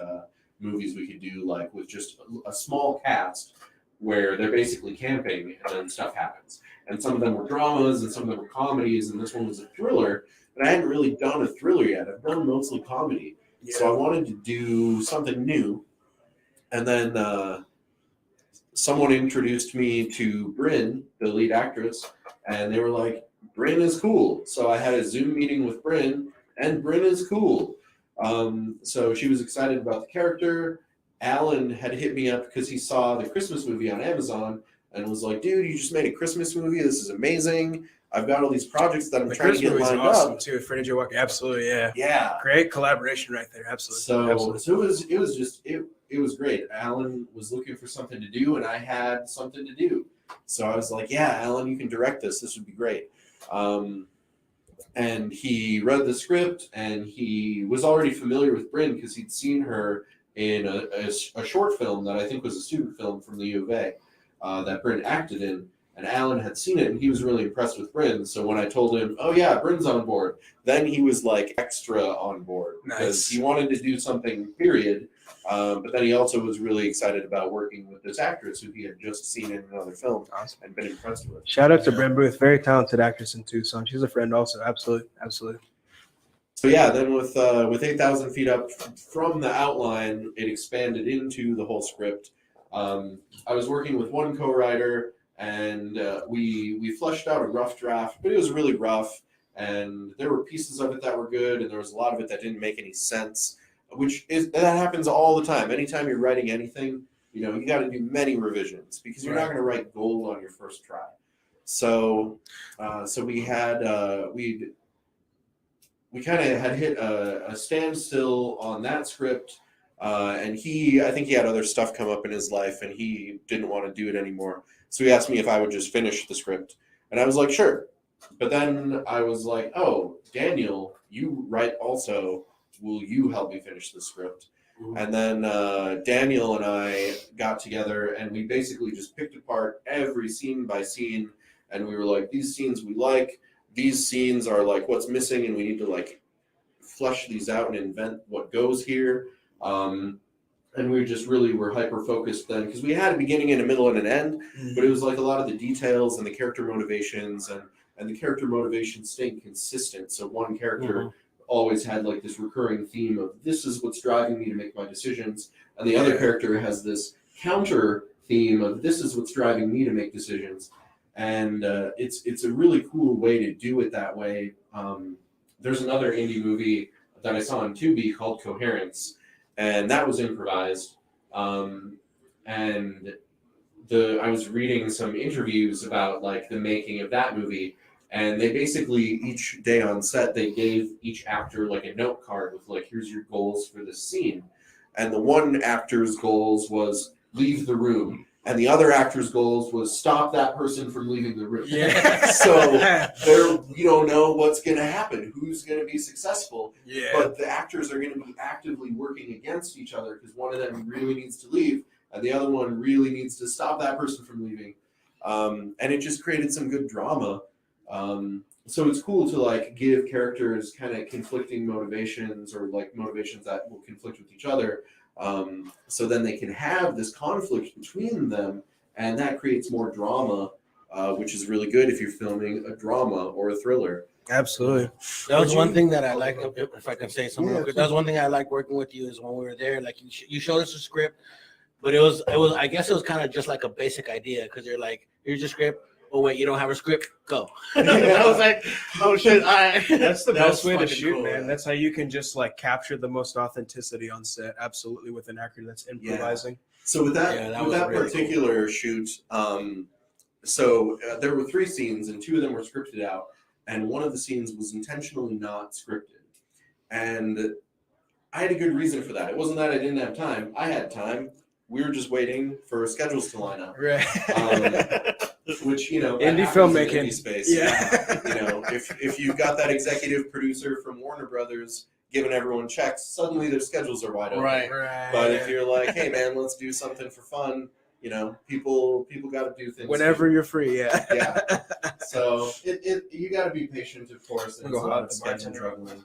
movies we could do, like with just a small cast where they're basically camping and then stuff happens. And some of them were dramas and some of them were comedies, and this one was a thriller. But I hadn't really done a thriller yet. I've done mostly comedy. Yeah. So I wanted to do something new. And then someone introduced me to Brynn, the lead actress, and they were like, Brynn is cool. So I had a Zoom meeting with Brynn, and Brynn is cool. So she was excited about the character. Alan had hit me up because he saw the Christmas movie on Amazon and was like, dude, you just made a Christmas movie. This is amazing. I've got all these projects that I'm trying to get lined up. Too. Freddie J. Walker, absolutely, yeah. Yeah. Great collaboration right there, absolutely. So it was great. Alan was looking for something to do, and I had something to do. So I was like, yeah, Alan, you can direct this. This would be great. And he read the script, and he was already familiar with Bryn because he'd seen her in a short film that I think was a student film from the U of A that Bryn acted in. And Alan had seen it, and he was really impressed with Bryn. So when I told him, oh, yeah, Bryn's on board, then he was like extra on board. Because he wanted to do something, period. But then he also was really excited about working with this actress who he had just seen in another film and been impressed with. Shout out to Bryn Booth, very talented actress in Tucson. She's a friend also, absolutely. So yeah, then with 8,000 feet up from the outline, it expanded into the whole script. I was working with one co-writer, and we fleshed out a rough draft, but it was really rough, and there were pieces of it that were good, and there was a lot of it that didn't make any sense, that happens all the time. Anytime you're writing anything, you got to do many revisions because you're not going to write gold on your first try. So we had we kind of had hit a standstill on that script, and I think he had other stuff come up in his life, and he didn't want to do it anymore. So he asked me if I would just finish the script, and I was like, sure. But then I was like, oh, Daniel, you write also. Will you help me finish the script? Mm-hmm. And then Daniel and I got together, and we basically just picked apart every scene by scene, and we were like, these scenes we like, these scenes are like what's missing, and we need to like flesh these out and invent what goes here. And we just really were hyper focused then because we had a beginning and a middle and an end, but it was like a lot of the details and the character motivations and the character motivations staying consistent. So one character always had like this recurring theme of this is what's driving me to make my decisions, and the other character has this counter theme of this is what's driving me to make decisions. And it's a really cool way to do it that way. There's another indie movie that I saw on Tubi called Coherence, and that was improvised. And I was reading some interviews about like the making of that movie, and they basically each day on set they gave each actor like a note card with like, here's your goals for this scene. And the one actor's goals was leave the room, and the other actor's goals was stop that person from leaving the room. Yeah. So you don't know what's going to happen, who's going to be successful. Yeah. But the actors are going to be actively working against each other because one of them really needs to leave, and the other one really needs to stop that person from leaving. And it just created some good drama. So it's cool to like give characters kind of conflicting motivations or like motivations that will conflict with each other. So then they can have this conflict between them, and that creates more drama, which is really good if you're filming a drama or a thriller. Absolutely. That was one thing that I like, if I can say something real quick. That was one thing I like working with you is when we were there, like you showed us a script, but it was, I guess it was kind of just like a basic idea because you're like, here's your script. Oh wait, you don't have a script? Go. I was like, oh shit! That's the best way to shoot, cool, man. That's how you can just like capture the most authenticity on set. Absolutely, with an actor that's improvising. Yeah. So with that really particular cool shoot, there were 3 scenes, and 2 of them were scripted out, and one of the scenes was intentionally not scripted, and I had a good reason for that. It wasn't that I didn't have time. I had time. We were just waiting for schedules to line up. Right. Which, indie filmmaking, indie space. Yeah. If you've got that executive producer from Warner Brothers giving everyone checks, suddenly their schedules are wide open. Right. But if you're like, hey man, let's do something for fun, people got to do things whenever you're free. Yeah. Yeah. So you got to be patient, of course. And it's a lot of schedule juggling.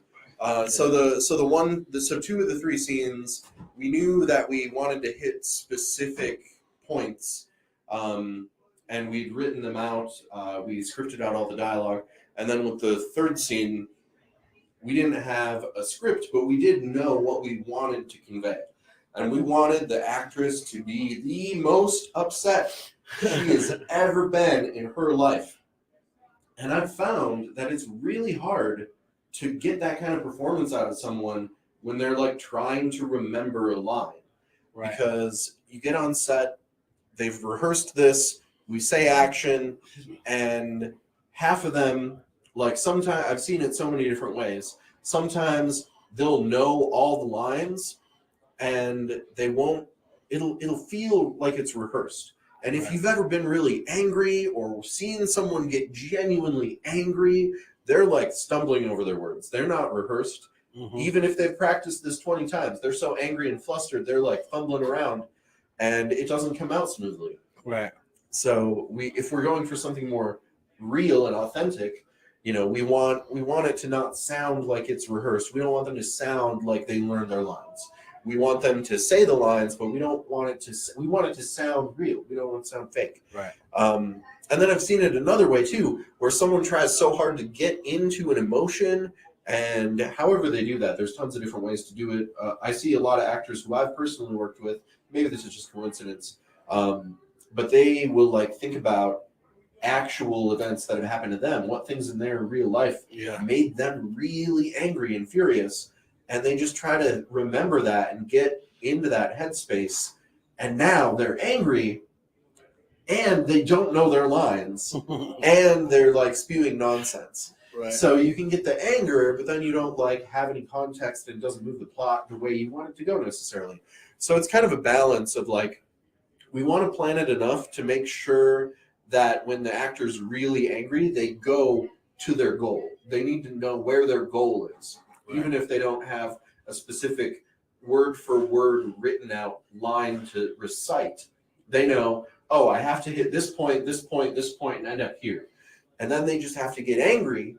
So 2 of the 3 scenes, we knew that we wanted to hit specific points, and we'd written them out. We scripted out all the dialogue, and then with the 3rd scene, we didn't have a script, but we did know what we wanted to convey, and we wanted the actress to be the most upset she has ever been in her life. And I've found that it's really hard to get that kind of performance out of someone when they're like trying to remember a line. Right. Because you get on set, they've rehearsed this, we say action, and half of them, like sometimes, I've seen it so many different ways. Sometimes they'll know all the lines and they won't, it'll feel like it's rehearsed. And if you've ever been really angry or seen someone get genuinely angry, they're like stumbling over their words. They're not rehearsed. Mm-hmm. Even if they've practiced this 20 times, they're so angry and flustered, they're like fumbling around and it doesn't come out smoothly. Right. So if we're going for something more real and authentic, you know, we want it to not sound like it's rehearsed. We don't want them to sound like they learned their lines. We want them to say the lines, but we want it to sound real. We don't want it to sound fake. Right. And then I've seen it another way too, where someone tries so hard to get into an emotion, and however they do that, there's tons of different ways to do it. I see a lot of actors who I've personally worked with. Maybe this is just coincidence, but they will like think about actual events that have happened to them, what things in their real life made them really angry and furious, and they just try to remember that and get into that headspace, and now they're angry and they don't know their lines and they're like spewing nonsense. Right. So you can get the anger, but then you don't like have any context and it doesn't move the plot the way you want it to go necessarily. So it's kind of a balance of like, we want to plan it enough to make sure that when the actor's really angry, they go to their goal. They need to know where their goal is. Right. Even if they don't have a specific word for word written out line to recite, they know, oh, I have to hit this point, and end up here. And then they just have to get angry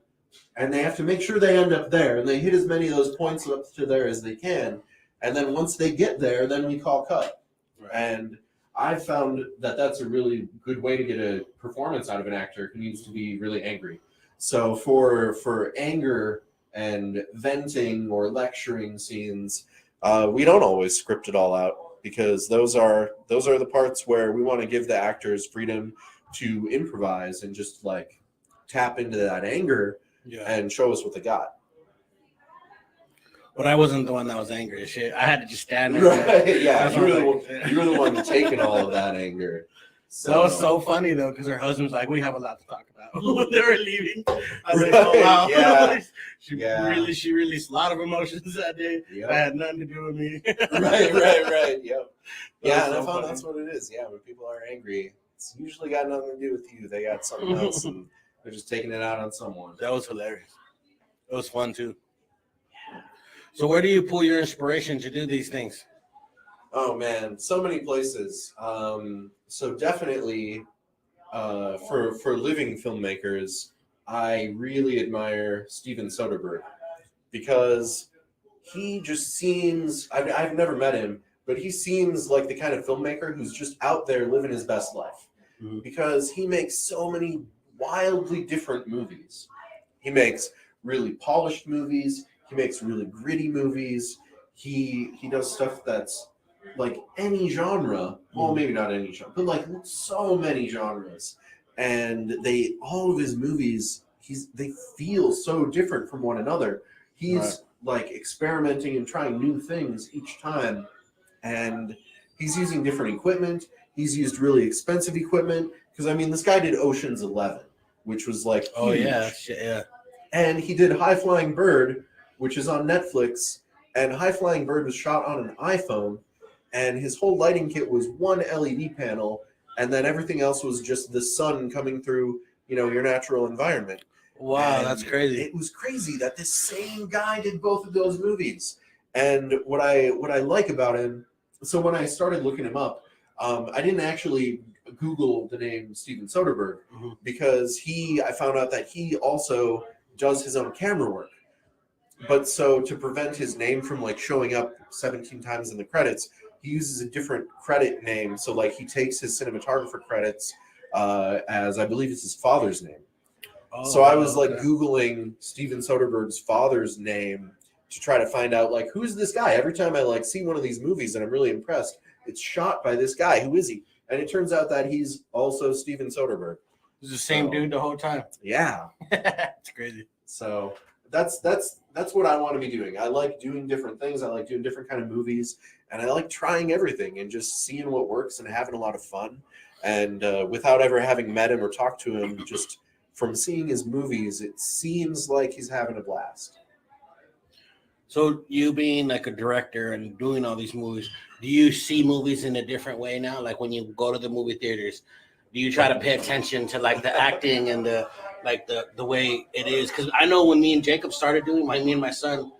and they have to make sure they end up there, and they hit as many of those points up to there as they can. And then once they get there, then we call cut. Right. And I've found that that's a really good way to get a performance out of an actor who needs to be really angry. So for anger and venting or lecturing scenes, we don't always script it all out, because those are the parts where we want to give the actors freedom to improvise and just like tap into that anger and show us what they got. But I wasn't the one that was angry as shit. I had to just stand there. Right, yeah. You were the one taking all of that anger. So. That was so funny, though, because her husband's like, we have a lot to talk about. When they were leaving, I was like, oh, wow. Yeah. She released a lot of emotions that day. Yep. That had nothing to do with me. Right. Yep. Yeah, and I found that's what it is. Yeah, when people are angry, it's usually got nothing to do with you. They got something else, and they're just taking it out on someone. That was hilarious. It was fun, too. So where do you pull your inspiration to do these things? Oh man, so many places. So definitely for living filmmakers, I really admire Steven Soderbergh, because he just seems, I've never met him, but he seems like the kind of filmmaker who's just out there living his best life. Mm-hmm. Because he makes so many wildly different movies. He makes really polished movies. He makes really gritty movies. He does stuff that's like any genre. Well, maybe not any genre, but like so many genres. And all of his movies, they feel so different from one another. He's like experimenting and trying new things each time. And he's using different equipment. He's used really expensive equipment. Because I mean, this guy did Ocean's 11, which was like huge. Oh yeah. And he did High Flying Bird, which is on Netflix, and High Flying Bird was shot on an iPhone, and his whole lighting kit was one LED panel, and then everything else was just the sun coming through, your natural environment. Wow, and that's crazy. It was crazy that this same guy did both of those movies. And what I like about him, so when I started looking him up, I didn't actually Google the name Steven Soderbergh, because I found out that he also does his own camera work. But so to prevent his name from like showing up 17 times in the credits, he uses a different credit name. So like he takes his cinematographer credits as I believe it's his father's name. Oh, so I was like Googling Steven Soderbergh's father's name to try to find out like, who's this guy? Every time I like see one of these movies and I'm really impressed, it's shot by this guy. Who is he? And it turns out that he's also Steven Soderbergh. He's the same dude the whole time. Yeah. It's crazy. So that's what I want to be doing. I like doing different things. I like doing different kind of movies, and I like trying everything and just seeing what works and having a lot of fun. And without ever having met him or talked to him, just from seeing his movies, it seems like he's having a blast. So you being like a director and doing all these movies, do you see movies in a different way now? Like when you go to the movie theaters, do you try to pay attention to like the acting and the way it is? Because I know when me and Jacob started doing, me and my son,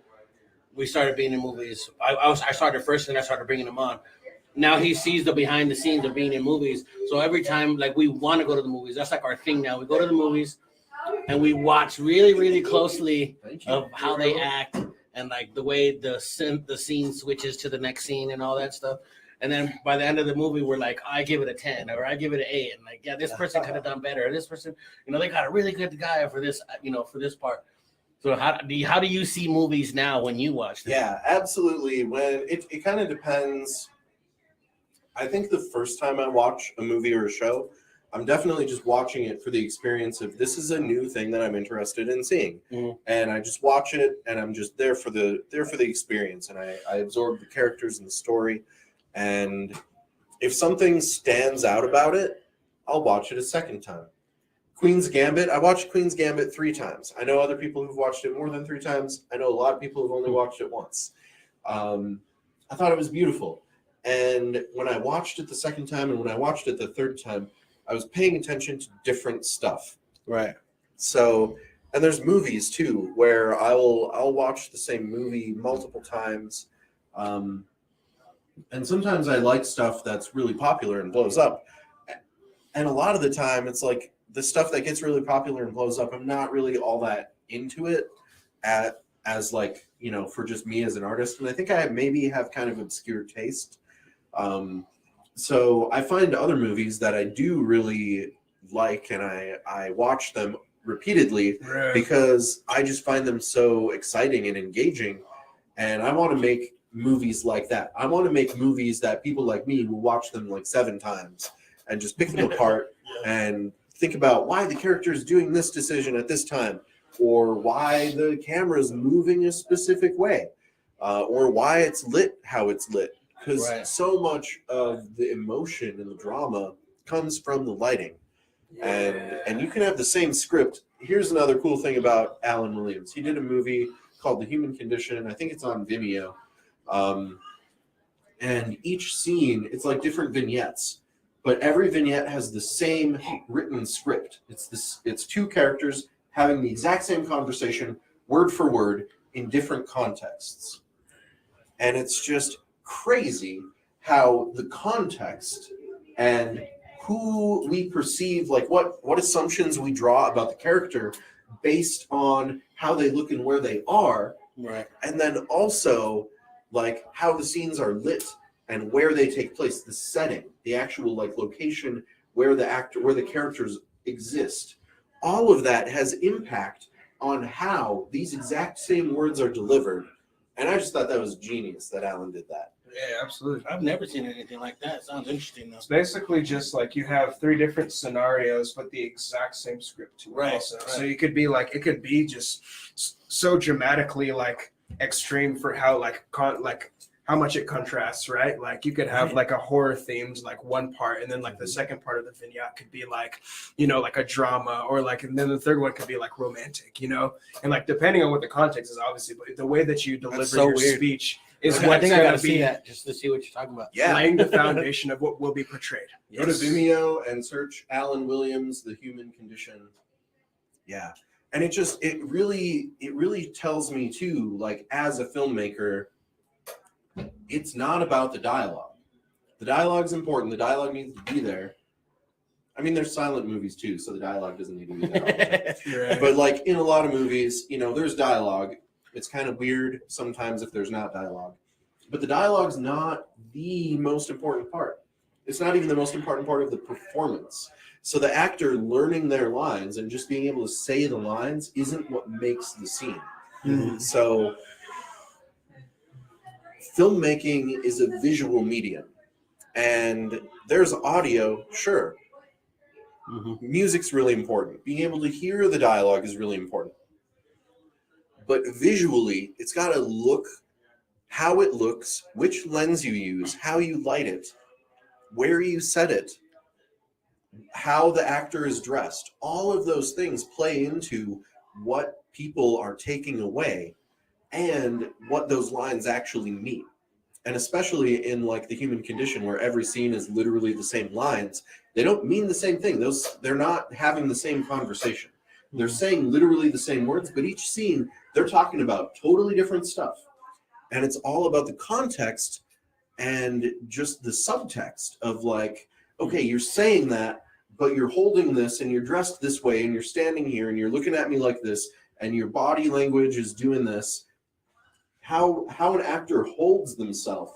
we started being in movies. I started first, and I started bringing him on. Now he sees the behind the scenes of being in movies. So every time, like, we want to go to the movies. That's like our thing now. We go to the movies and we watch really, really closely of how they act and like the way the scene switches to the next scene and all that stuff. And then by the end of the movie, we're like, I give it a 10 or I give it an 8. And like, yeah, this person could have done better. Or this person, they got a really good guy for this, for this part. So how do you see movies now when you watch them? Yeah, absolutely. When it kind of depends. I think the first time I watch a movie or a show, I'm definitely just watching it for the experience of this is a new thing that I'm interested in seeing. Mm-hmm. And I just watch it and I'm just there for the experience, and I absorb the characters and the story. And if something stands out about it, I'll watch it a second time. Queen's Gambit, I watched Queen's Gambit 3 times. I know other people who've watched it more than 3 times. I know a lot of people who've only watched it once. I thought it was beautiful. And when I watched it the second time and when I watched it the third time, I was paying attention to different stuff. Right. So, and there's movies too, where I'll watch the same movie multiple times. And sometimes I like stuff that's really popular and blows up. And a lot of the time it's like the stuff that gets really popular and blows up, I'm not really all that into it as like, for just me as an artist. And I think I maybe have kind of obscure taste. So I find other movies that I do really like, and I watch them repeatedly because I just find them so exciting and engaging. And I want to make movies like that. I want to make movies that people like me will watch them like 7 times and just pick them apart and think about why the character is doing this decision at this time, or why the camera is moving a specific way, or why it's lit how it's lit. Because so much of the emotion and the drama comes from the lighting. And you can have the same script. Here's another cool thing about Alan Williams. He did a movie called The Human Condition. I think it's on Vimeo. And each scene, it's like different vignettes. But every vignette has the same written script. It's 2 characters having the exact same conversation, word for word, in different contexts. And it's just crazy how the context and who we perceive, like what assumptions we draw about the character based on how they look and where they are, right? And then also like how the scenes are lit and where they take place, the setting, the actual like location where the characters exist. All of that has impact on how these exact same words are delivered. And I just thought that was genius that Alan did that. Yeah, absolutely. I've never seen anything like that. Sounds interesting though. It's basically just like you have 3 different scenarios, but the exact same script too. Right. Also. Right. So you could be like, it could be just so dramatically like extreme for how like how much it contrasts, right? Like you could have like a horror themed like one part, and then like the second part of the vignette could be like, like a drama, or like, and then the third one could be like romantic, and like depending on what the context is, obviously, but the way that you deliver your speech is I think I gotta see that just to see what you're talking about. Yeah, laying the foundation of what will be portrayed. Go to Vimeo and search Alan Williams, The Human Condition. Yeah, and it really tells me too, like as a filmmaker, it's not about the dialogue. The dialogue's important. The dialogue needs to be there. I mean, there's silent movies too, so the dialogue doesn't need to be there. Right. But like in a lot of movies, there's dialogue. It's kind of weird sometimes if there's not dialogue. But the dialogue's not the most important part. It's not even the most important part of the performance. So the actor learning their lines and just being able to say the lines isn't what makes the scene. Mm-hmm. So filmmaking is a visual medium. And there's audio, sure. Mm-hmm. Music's really important. Being able to hear the dialogue is really important. but visually, it's got to look how it looks, which lens you use, how you light it, where you set it, how the actor is dressed. All of those things play into what people are taking away and what those lines actually mean. And especially in like The Human Condition, where every scene is literally the same lines, they don't mean the same thing. They're not having the same conversation. They're saying literally the same words, but each scene they're talking about totally different stuff. And it's all about the context and just the subtext of like, okay, you're saying that, but you're holding this and you're dressed this way and you're standing here and you're looking at me like this and your body language is doing this. How an actor holds themselves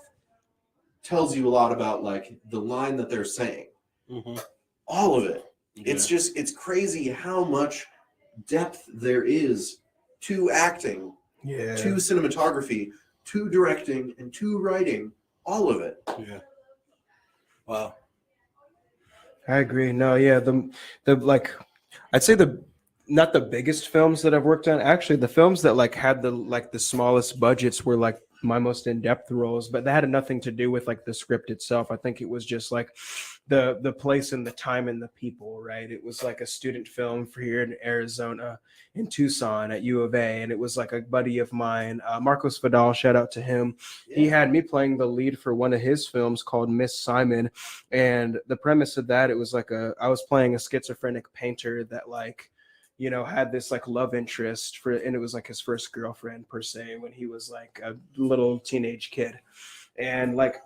tells you a lot about like the line that they're saying. All of it. Yeah. It's crazy how much depth there is to acting, to cinematography, to directing, and to writing. All of it. Yeah. Wow. I agree. No, yeah, the like, I'd say not the biggest films that I've worked on. Actually, the films that like had the smallest budgets were like my most in-depth roles, but that had nothing to do with like the script itself. I think it was just like the place and the time and the people, right? It was like a student film for here in Arizona, in Tucson at U of A, and it was like a buddy of mine, Marcos Vidal, shout out to him. Yeah. He had me playing the lead for one of his films called Miss Simon, and the premise of that, it was like I was playing a schizophrenic painter that like, you know, had this like love interest and it was like his first girlfriend per se when he was like a little teenage kid. And like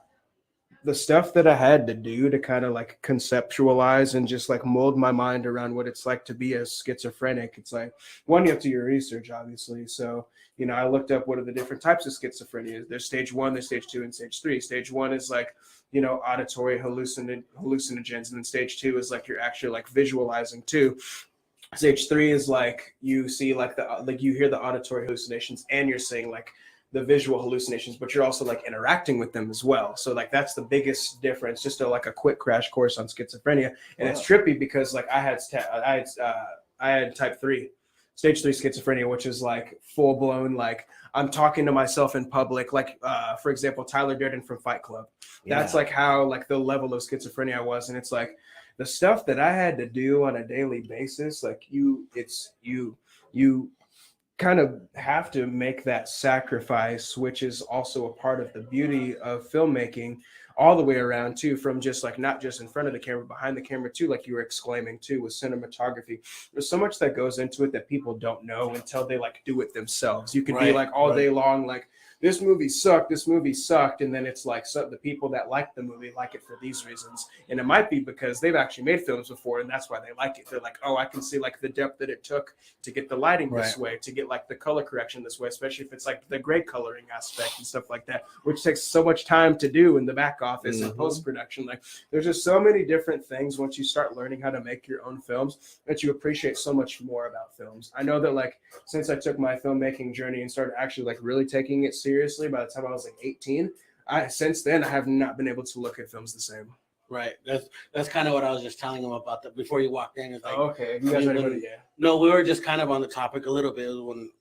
the stuff that I had to do to kind of like conceptualize and just like mold my mind around what it's like to be a schizophrenic. It's like, one, you have to do your research, obviously. So, you know, I looked up what are the different types of schizophrenia. There's stage 1, there's stage 2, and stage 3. Stage 1 is like, you know, auditory hallucinogens. And then stage 2 is like you're actually like visualizing too. Stage 3 is like you see like you hear the auditory hallucinations and you're seeing like the visual hallucinations, but you're also like interacting with them as well. So like that's the biggest difference. Just like a quick crash course on schizophrenia, and It's trippy because like I had type 3, stage 3 schizophrenia, which is like full blown like I'm talking to myself in public. Like for example, Tyler Durden from Fight Club. That's like how like the level of schizophrenia I was, and it's like the stuff that I had to do on a daily basis, like you kind of have to make that sacrifice, which is also a part of the beauty of filmmaking all the way around too, from just like not just in front of the camera, behind the camera too, like you were exclaiming too with cinematography. There's so much that goes into it that people don't know until they like do it themselves. You can be like all day long, like, this movie sucked, and then it's like the people that like the movie like it for these reasons, and it might be because they've actually made films before and that's why they like it. They're like, oh, I can see like the depth that it took to get the lighting this way, to get like the color correction this way, especially if it's like the gray coloring aspect and stuff like that, which takes so much time to do in the back office and post-production. Like there's just so many different things once you start learning how to make your own films that you appreciate so much more about films. I know that like since I took my filmmaking journey and started actually like really taking it seriously by the time I was like 18, since then I have not been able to look at films the same. Right. That's kind of what I was just telling him about that before you walked in. It's like, okay. You guys No, we were just kind of on the topic a little bit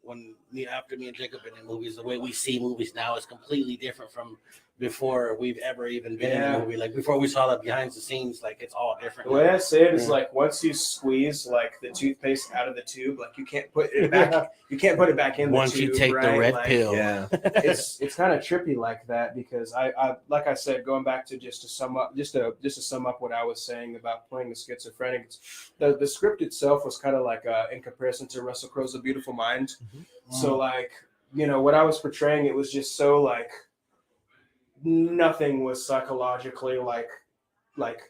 when after me and Jacob been in movies, the way we see movies now is completely different from before we've ever even been in a movie. Like before we saw the behind the scenes, like it's all different. The way I say it is like once you squeeze like the toothpaste out of the tube, like you can't put it back. You can't put it back in once the tube. Once you take the red pill. Yeah. it's kind of trippy like that because I like I said, going back to just to sum up what I was saying about playing the schizophrenic, the script itself was kind of like in comparison to Russell Crowe's A Beautiful Mind. So like, you know, what I was portraying, it was just so like nothing was psychologically like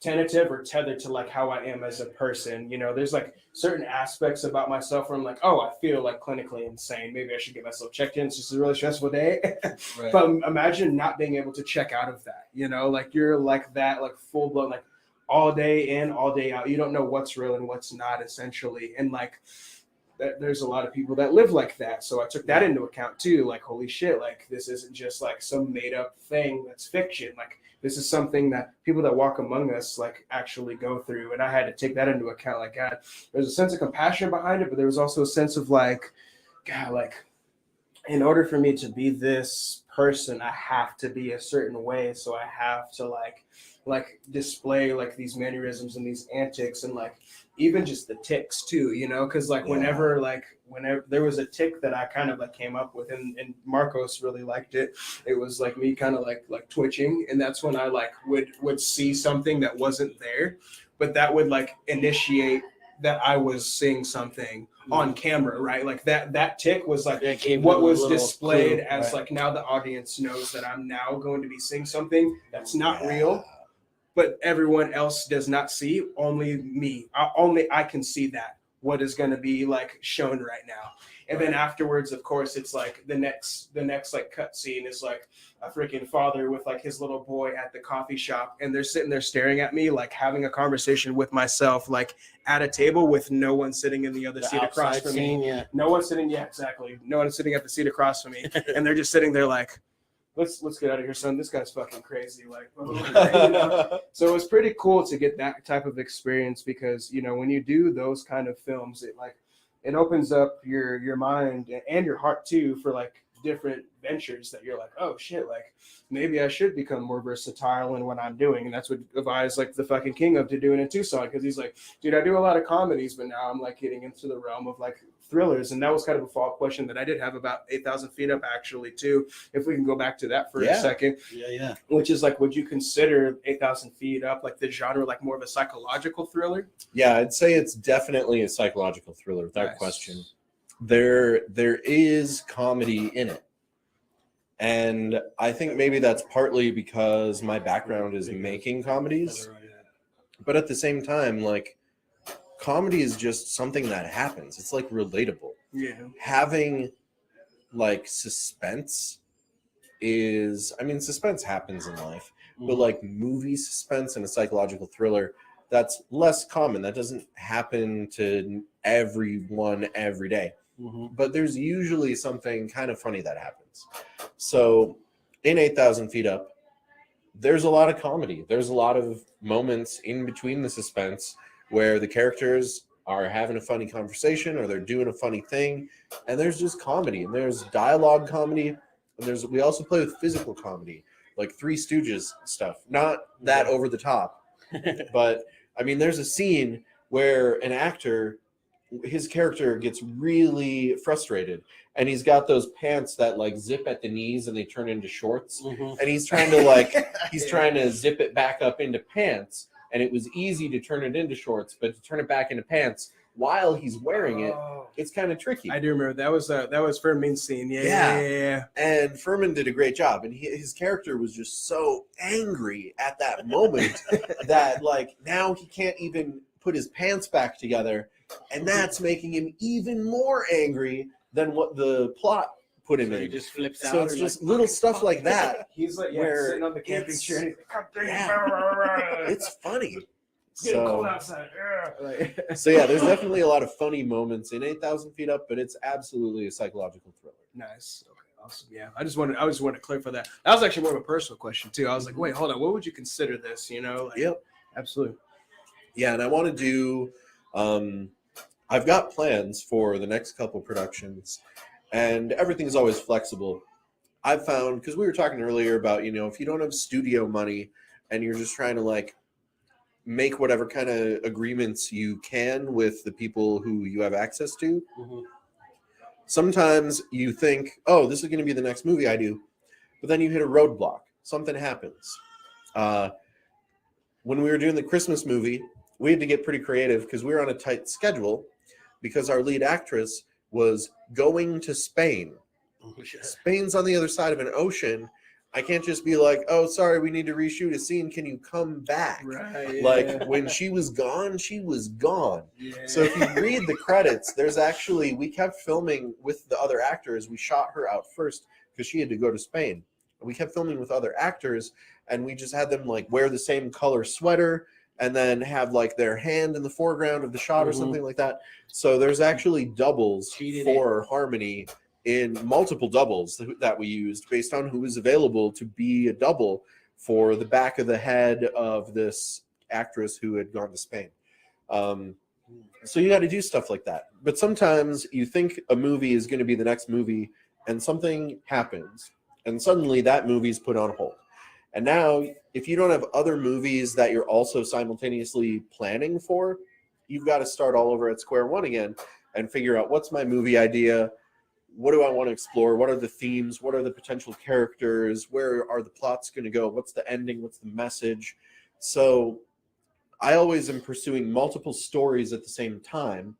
tentative or tethered to like how I am as a person. You know, there's like certain aspects about myself where I'm like, oh, I feel like clinically insane. Maybe I should get myself checked in. It's just a really stressful day. But imagine not being able to check out of that, you know, like you're like that, like full blown, like all day in, all day out. You don't know what's real and what's not essentially. And like, there's a lot of people that live like that. So I took that into account too. Like, holy shit, like this isn't just like some made up thing that's fiction. Like this is something that people that walk among us like actually go through. And I had to take that into account. Like, God, there's a sense of compassion behind it, but there was also a sense of like, God, like, in order for me to be this person, I have to be a certain way. So I have to like display like these mannerisms and these antics and like even just the ticks too, you know, because like whenever there was a tick that I kind of like came up with and Marcos really liked it. It was like me kind of like twitching, and that's when I like would see something that wasn't there, but that would like initiate that I was seeing something on camera, right? Like that tick was like what was displayed clue, as like now the audience knows that I'm now going to be seeing something that's not real, but everyone else does not see. Only me. Only I can see that what is going to be like shown right now. And then afterwards, of course, it's like the next like cut scene is like a freaking father with like his little boy at the coffee shop, and they're sitting there staring at me, like having a conversation with myself, like at a table with no one sitting in the other seat across from me. Yeah. No one sitting, exactly. No one sitting at the seat across from me, and they're just sitting there like, let's get out of here, son. This guy's fucking crazy. Like, you know? So it was pretty cool to get that type of experience because, you know, when you do those kind of films, it opens up your mind and your heart too for like different ventures that you're like, oh shit, like maybe I should become more versatile in what I'm doing. And that's what Avai is like the fucking king of to doing in Tucson, because he's like, dude, I do a lot of comedies, but now I'm like getting into the realm of like thrillers. And that was kind of a follow-up question that I did have about 8,000 Feet Up actually too, if we can go back to that for a second. Yeah. Which is like, would you consider 8,000 Feet Up like the genre like more of a psychological thriller? Yeah, I'd say it's definitely a psychological thriller without question. There is comedy in it. And I think maybe that's partly because my background is making comedies. But at the same time, like, comedy is just something that happens. It's like relatable. Yeah. Having like suspense suspense happens in life, but like movie suspense and a psychological thriller, that's less common. That doesn't happen to everyone every day. But there's usually something kind of funny that happens. So in 8,000 Feet Up, there's a lot of comedy. There's a lot of moments in between the suspense where the characters are having a funny conversation or they're doing a funny thing, and there's just comedy, and there's dialogue comedy, and we also play with physical comedy, like Three Stooges stuff. Not that over the top, but I mean, there's a scene where an actor, his character gets really frustrated, and he's got those pants that like zip at the knees and they turn into shorts, and he's trying to trying to zip it back up into pants. And it was easy to turn it into shorts, but to turn it back into pants while he's wearing it, it's kind of tricky. I do remember that was Furman's scene. Yeah. And Furman did a great job, and his character was just so angry at that moment that like now he can't even put his pants back together, and that's making him even more angry than what the plot put him in. He just flips out. So it's just little stuff like that. He's like sitting on the camping chair. And he's like, it's funny. Getting cold outside. So yeah, there's definitely a lot of funny moments in 8,000 Feet Up, but it's absolutely a psychological thriller. Nice. Okay, awesome. Yeah, I just wanted to clarify that. That was actually more of a personal question too. I was like, wait, hold on, what would you consider this? You know? Like, yep, absolutely. Yeah, and I want to do. I've got plans for the next couple productions. And everything is always flexible. I've found, because we were talking earlier about, you know, if you don't have studio money and you're just trying to like make whatever kind of agreements you can with the people who you have access to, sometimes you think, oh, this is going to be the next movie I do. But then you hit a roadblock. Something happens. When we were doing the Christmas movie, we had to get pretty creative because we were on a tight schedule because our lead actress was going to Spain. Spain's on the other side of an ocean. I can't just be like, oh, sorry, we need to reshoot a scene. Can you come back? Right. Like when she was gone, she was gone. Yeah. So if you read the credits, we kept filming with the other actors. We shot her out first because she had to go to Spain. We kept filming with other actors, and we just had them like wear the same color sweater and then have like their hand in the foreground of the shot or something like that. So there's actually doubles for Harmony in multiple doubles that we used based on who was available to be a double for the back of the head of this actress who had gone to Spain. So you got to do stuff like that. But sometimes you think a movie is going to be the next movie, and something happens, and suddenly that movie's put on hold. And now, if you don't have other movies that you're also simultaneously planning for, you've got to start all over at square one again and figure out what's my movie idea, what do I want to explore, what are the themes, what are the potential characters, where are the plots going to go, what's the ending, what's the message. So I always am pursuing multiple stories at the same time,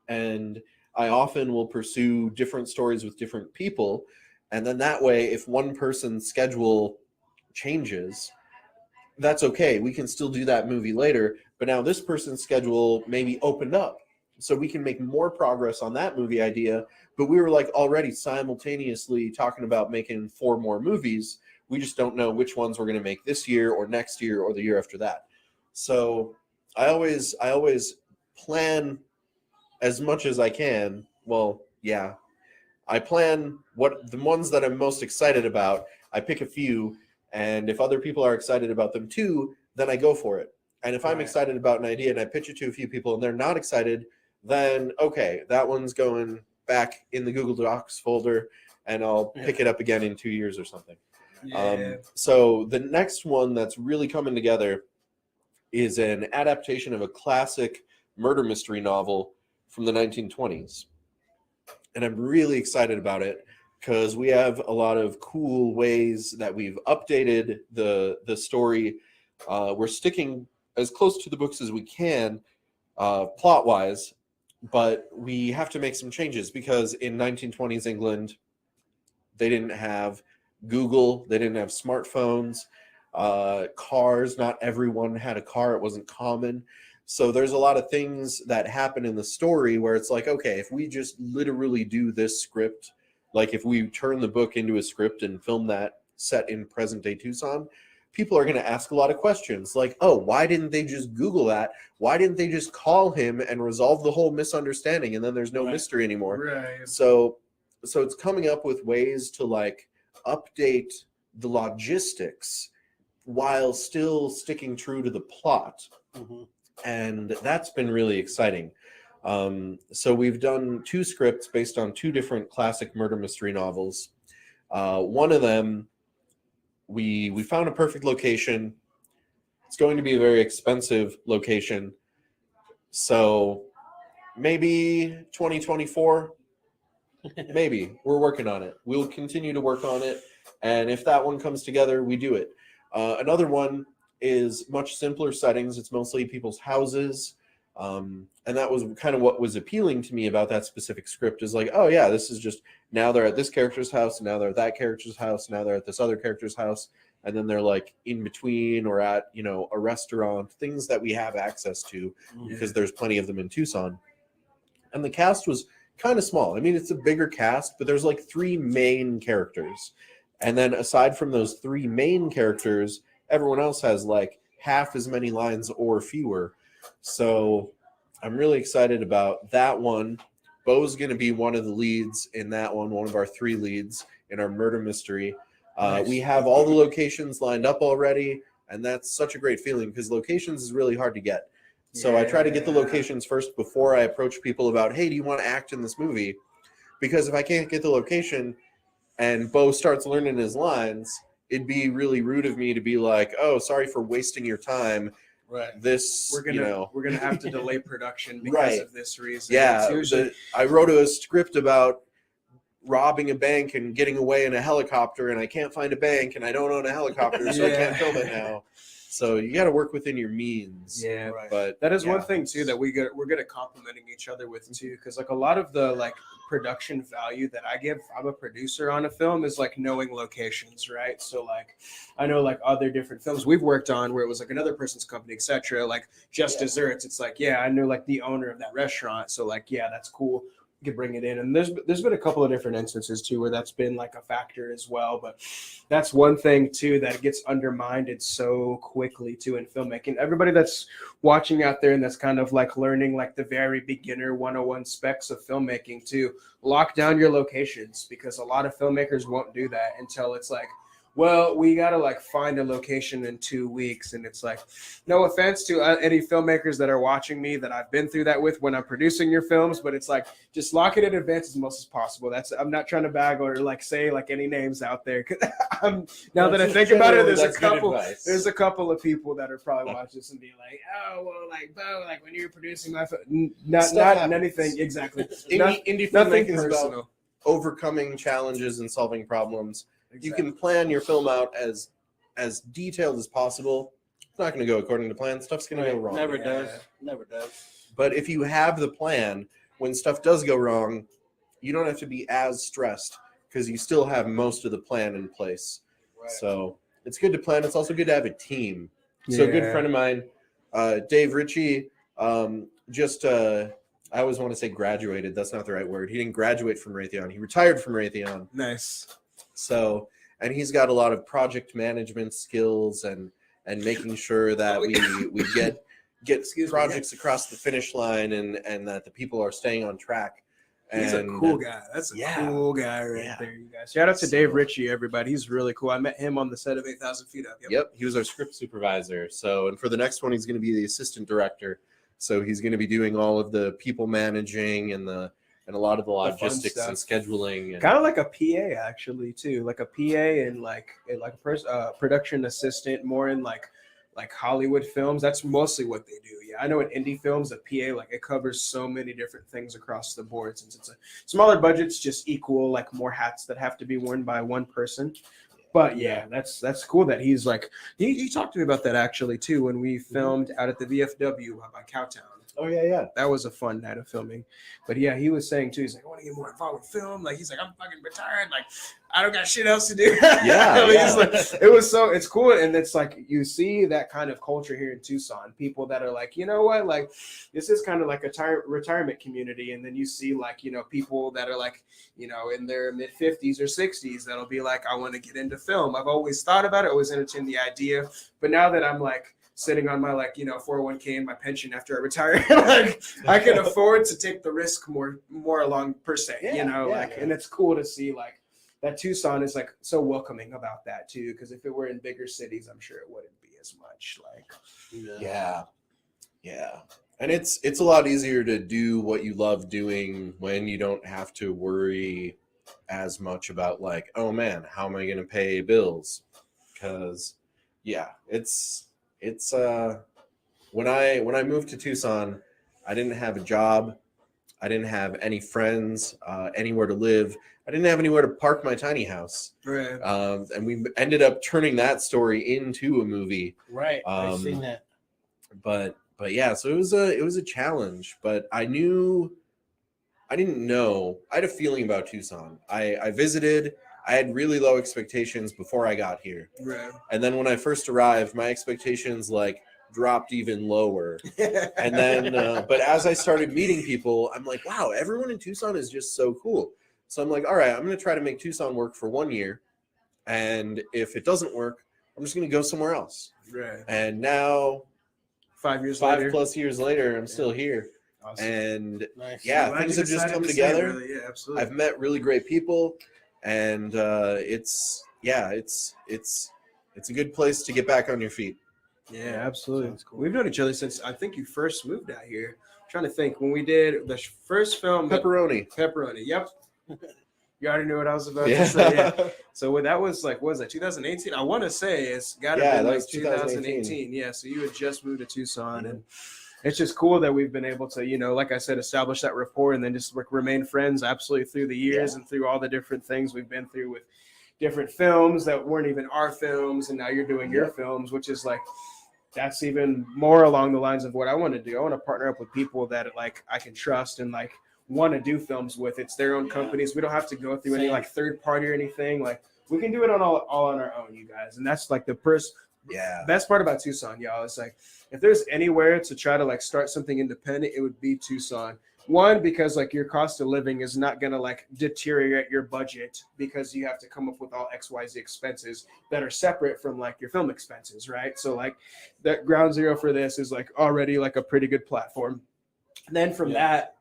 and I often will pursue different stories with different people, and then that way, if one person's schedule changes, that's okay. We can still do that movie later, but now this person's schedule maybe opened up, so we can make more progress on that movie idea. But we were like already simultaneously talking about making 4 more movies. We just don't know which ones we're going to make this year or next year or the year after that. So I always plan as much as I can. Well, yeah, I plan what the ones that I'm most excited about. I pick a few, and if other people are excited about them too, then I go for it. And if I'm excited about an idea and I pitch it to a few people and they're not excited, then okay, that one's going back in the Google Docs folder, and I'll pick it up again in 2 years or something. So the next one that's really coming together is an adaptation of a classic murder mystery novel from the 1920s. And I'm really excited about it because we have a lot of cool ways that we've updated the story. We're sticking as close to the books as we can, plot-wise, but we have to make some changes because in 1920s England, they didn't have Google, they didn't have smartphones, cars. Not everyone had a car. It wasn't common. So there's a lot of things that happen in the story where it's like, okay, if we just literally do this script, like if we turn the book into a script and film that set in present day Tucson, people are going to ask a lot of questions like, oh, why didn't they just Google that? Why didn't they just call him and resolve the whole misunderstanding? And then there's no mystery anymore. Right. So it's coming up with ways to like update the logistics while still sticking true to the plot. And that's been really exciting. So we've done 2 scripts based on 2 different classic murder mystery novels. One of them, we found a perfect location. It's going to be a very expensive location. So maybe 2024, maybe. We're working on it. We'll continue to work on it. And if that one comes together, we do it. Another one is much simpler settings. It's mostly people's houses. And that was kind of what was appealing to me about that specific script is like, oh yeah, this is just now they're at this character's house, now they're at that character's house, now they're at this other character's house, and then they're like in between or at, you know, a restaurant, things that we have access to because there's plenty of them in Tucson. And the cast was kind of small. I mean, it's a bigger cast, but there's like 3 main characters. And then aside from those 3 main characters, everyone else has like half as many lines or fewer. So I'm really excited about that one. Bo's going to be one of the leads in that one of our 3 leads in our murder mystery. Nice. We have all the locations lined up already, and that's such a great feeling because locations is really hard to get. So I try to get the locations first before I approach people about, hey, do you want to act in this movie? Because if I can't get the location and Bo starts learning his lines, it'd be really rude of me to be like, oh, sorry for wasting your time. Right. This, we're gonna have to delay production because right. of this reason. Yeah. I wrote a script about robbing a bank and getting away in a helicopter, and I can't find a bank, and I don't own a helicopter, so I can't film it now. So you got to work within your means. Yeah, right. But that is one thing too that we're good at complimenting each other with too, because like a lot of the like production value that I give, I'm a producer on a film, is like knowing locations, right? So like I know like other different films we've worked on where it was like another person's company, etc. Like Just Desserts, it's like I know like the owner of that restaurant, so like that's cool. You could bring it in, and there's been a couple of different instances too where that's been like a factor as well. But that's one thing too that gets undermined so quickly too in filmmaking. Everybody that's watching out there and that's kind of like learning like the very beginner 101 specs of filmmaking too, lock down your locations, because a lot of filmmakers won't do that until it's like well, we gotta like find a location in 2 weeks, and it's like, no offense to any filmmakers that are watching me that I've been through that with when I'm producing your films, but it's like just lock it in advance as much as possible. I'm not trying to bag or like say like any names out there. Now that I think about it, there's a couple of people that are probably watching this and be like, oh well, like Bo, like when you're producing my film, not anything exactly. Indie filmmaking is about overcoming challenges and solving problems. Exactly. You can plan your film out as detailed as possible. It's not going to go according to plan. Stuff's going to go wrong. Never does. But if you have the plan, when stuff does go wrong, you don't have to be as stressed because you still have most of the plan in place. Right. So it's good to plan. It's also good to have a team. So a good friend of mine, Dave Ritchie, I always want to say graduated. That's not the right word. He didn't graduate from Raytheon. He retired from Raytheon. Nice. So, and he's got a lot of project management skills and making sure that we get projects across the finish line and that the people are staying on track. He's a cool guy. That's a cool guy right there, you guys. Shout out to Dave Ritchie, everybody. He's really cool. I met him on the set of 8,000 Feet Up. Yep. He was our script supervisor. So, and for the next one, he's going to be the assistant director. So he's going to be doing all of the people managing and a lot of the logistics and scheduling, kind of like a PA actually too, like a PA and like a production assistant, more in like Hollywood films. That's mostly what they do. Yeah, I know in indie films, a PA like it covers so many different things across the board. Since it's a smaller budget's just equal like more hats that have to be worn by one person. But yeah, that's cool that he's like he talked to me about that actually too when we filmed out at the VFW by Cowtown. Oh yeah. That was a fun night of filming. But yeah, he was saying too, he's like, I want to get more involved with film. Like he's like, I'm fucking retired. Like I don't got shit else to do. Yeah. It's cool. And it's like you see that kind of culture here in Tucson. People that are like, you know what, like this is kind of like a retirement community. And then you see like, you know, people that are like, you know, in their mid 50s or 60s that'll be like, I want to get into film. I've always thought about it, always entertained the idea. But now that I'm like sitting on my 401k and my pension after I retire, like I can afford to take the risk more along per se, and it's cool to see like that Tucson is like so welcoming about that too. Because if it were in bigger cities, I'm sure it wouldn't be as much Yeah. And it's a lot easier to do what you love doing when you don't have to worry as much about like, oh man, how am I going to pay bills? Because it's when I moved to Tucson, I didn't have a job. I didn't have any friends, anywhere to live. I didn't have anywhere to park my tiny house. Right. And we ended up turning that story into a movie. Right. I've seen that. But yeah, so it was a challenge, but I didn't know. I had a feeling about Tucson. I visited. I had really low expectations before I got here. Right. And then when I first arrived, my expectations like dropped even lower. And then, but as I started meeting people, I'm like, wow, everyone in Tucson is just so cool. So I'm like, all right, I'm going to try to make Tucson work for 1 year. And if it doesn't work, I'm just going to go somewhere else. Right. And now 5 years five later, plus years later, I'm still here. Awesome. And Nice. things have just come together. Yeah, absolutely. I've met really great people. And it's a good place to get back on your feet. Yeah, absolutely. Cool. We've known each other since I think you first moved out here. I'm trying to think when we did the first film. Pepperoni. Yep. You already knew what I was about to say. Yeah. So that was like, what was that, 2018? I want to say it's got to be like 2018. Yeah. So you had just moved to Tucson, and it's just cool that we've been able to, like I said, establish that rapport and then just remain friends absolutely through the years and through all the different things we've been through with different films that weren't even our films. And now you're doing your films, which is like, that's even more along the lines of what I want to do. I want to partner up with people that like I can trust and like want to do films with. It's their own companies. We don't have to go through any like third party or anything. Like we can do it all on our own, you guys. And that's like the best part about Tucson, y'all. It's like if there's anywhere to try to like start something independent, it would be Tucson. One, because like your cost of living is not going to like deteriorate your budget because you have to come up with all XYZ expenses that are separate from like your film expenses, right? So like that ground zero for this is like already like a pretty good platform. And then from that,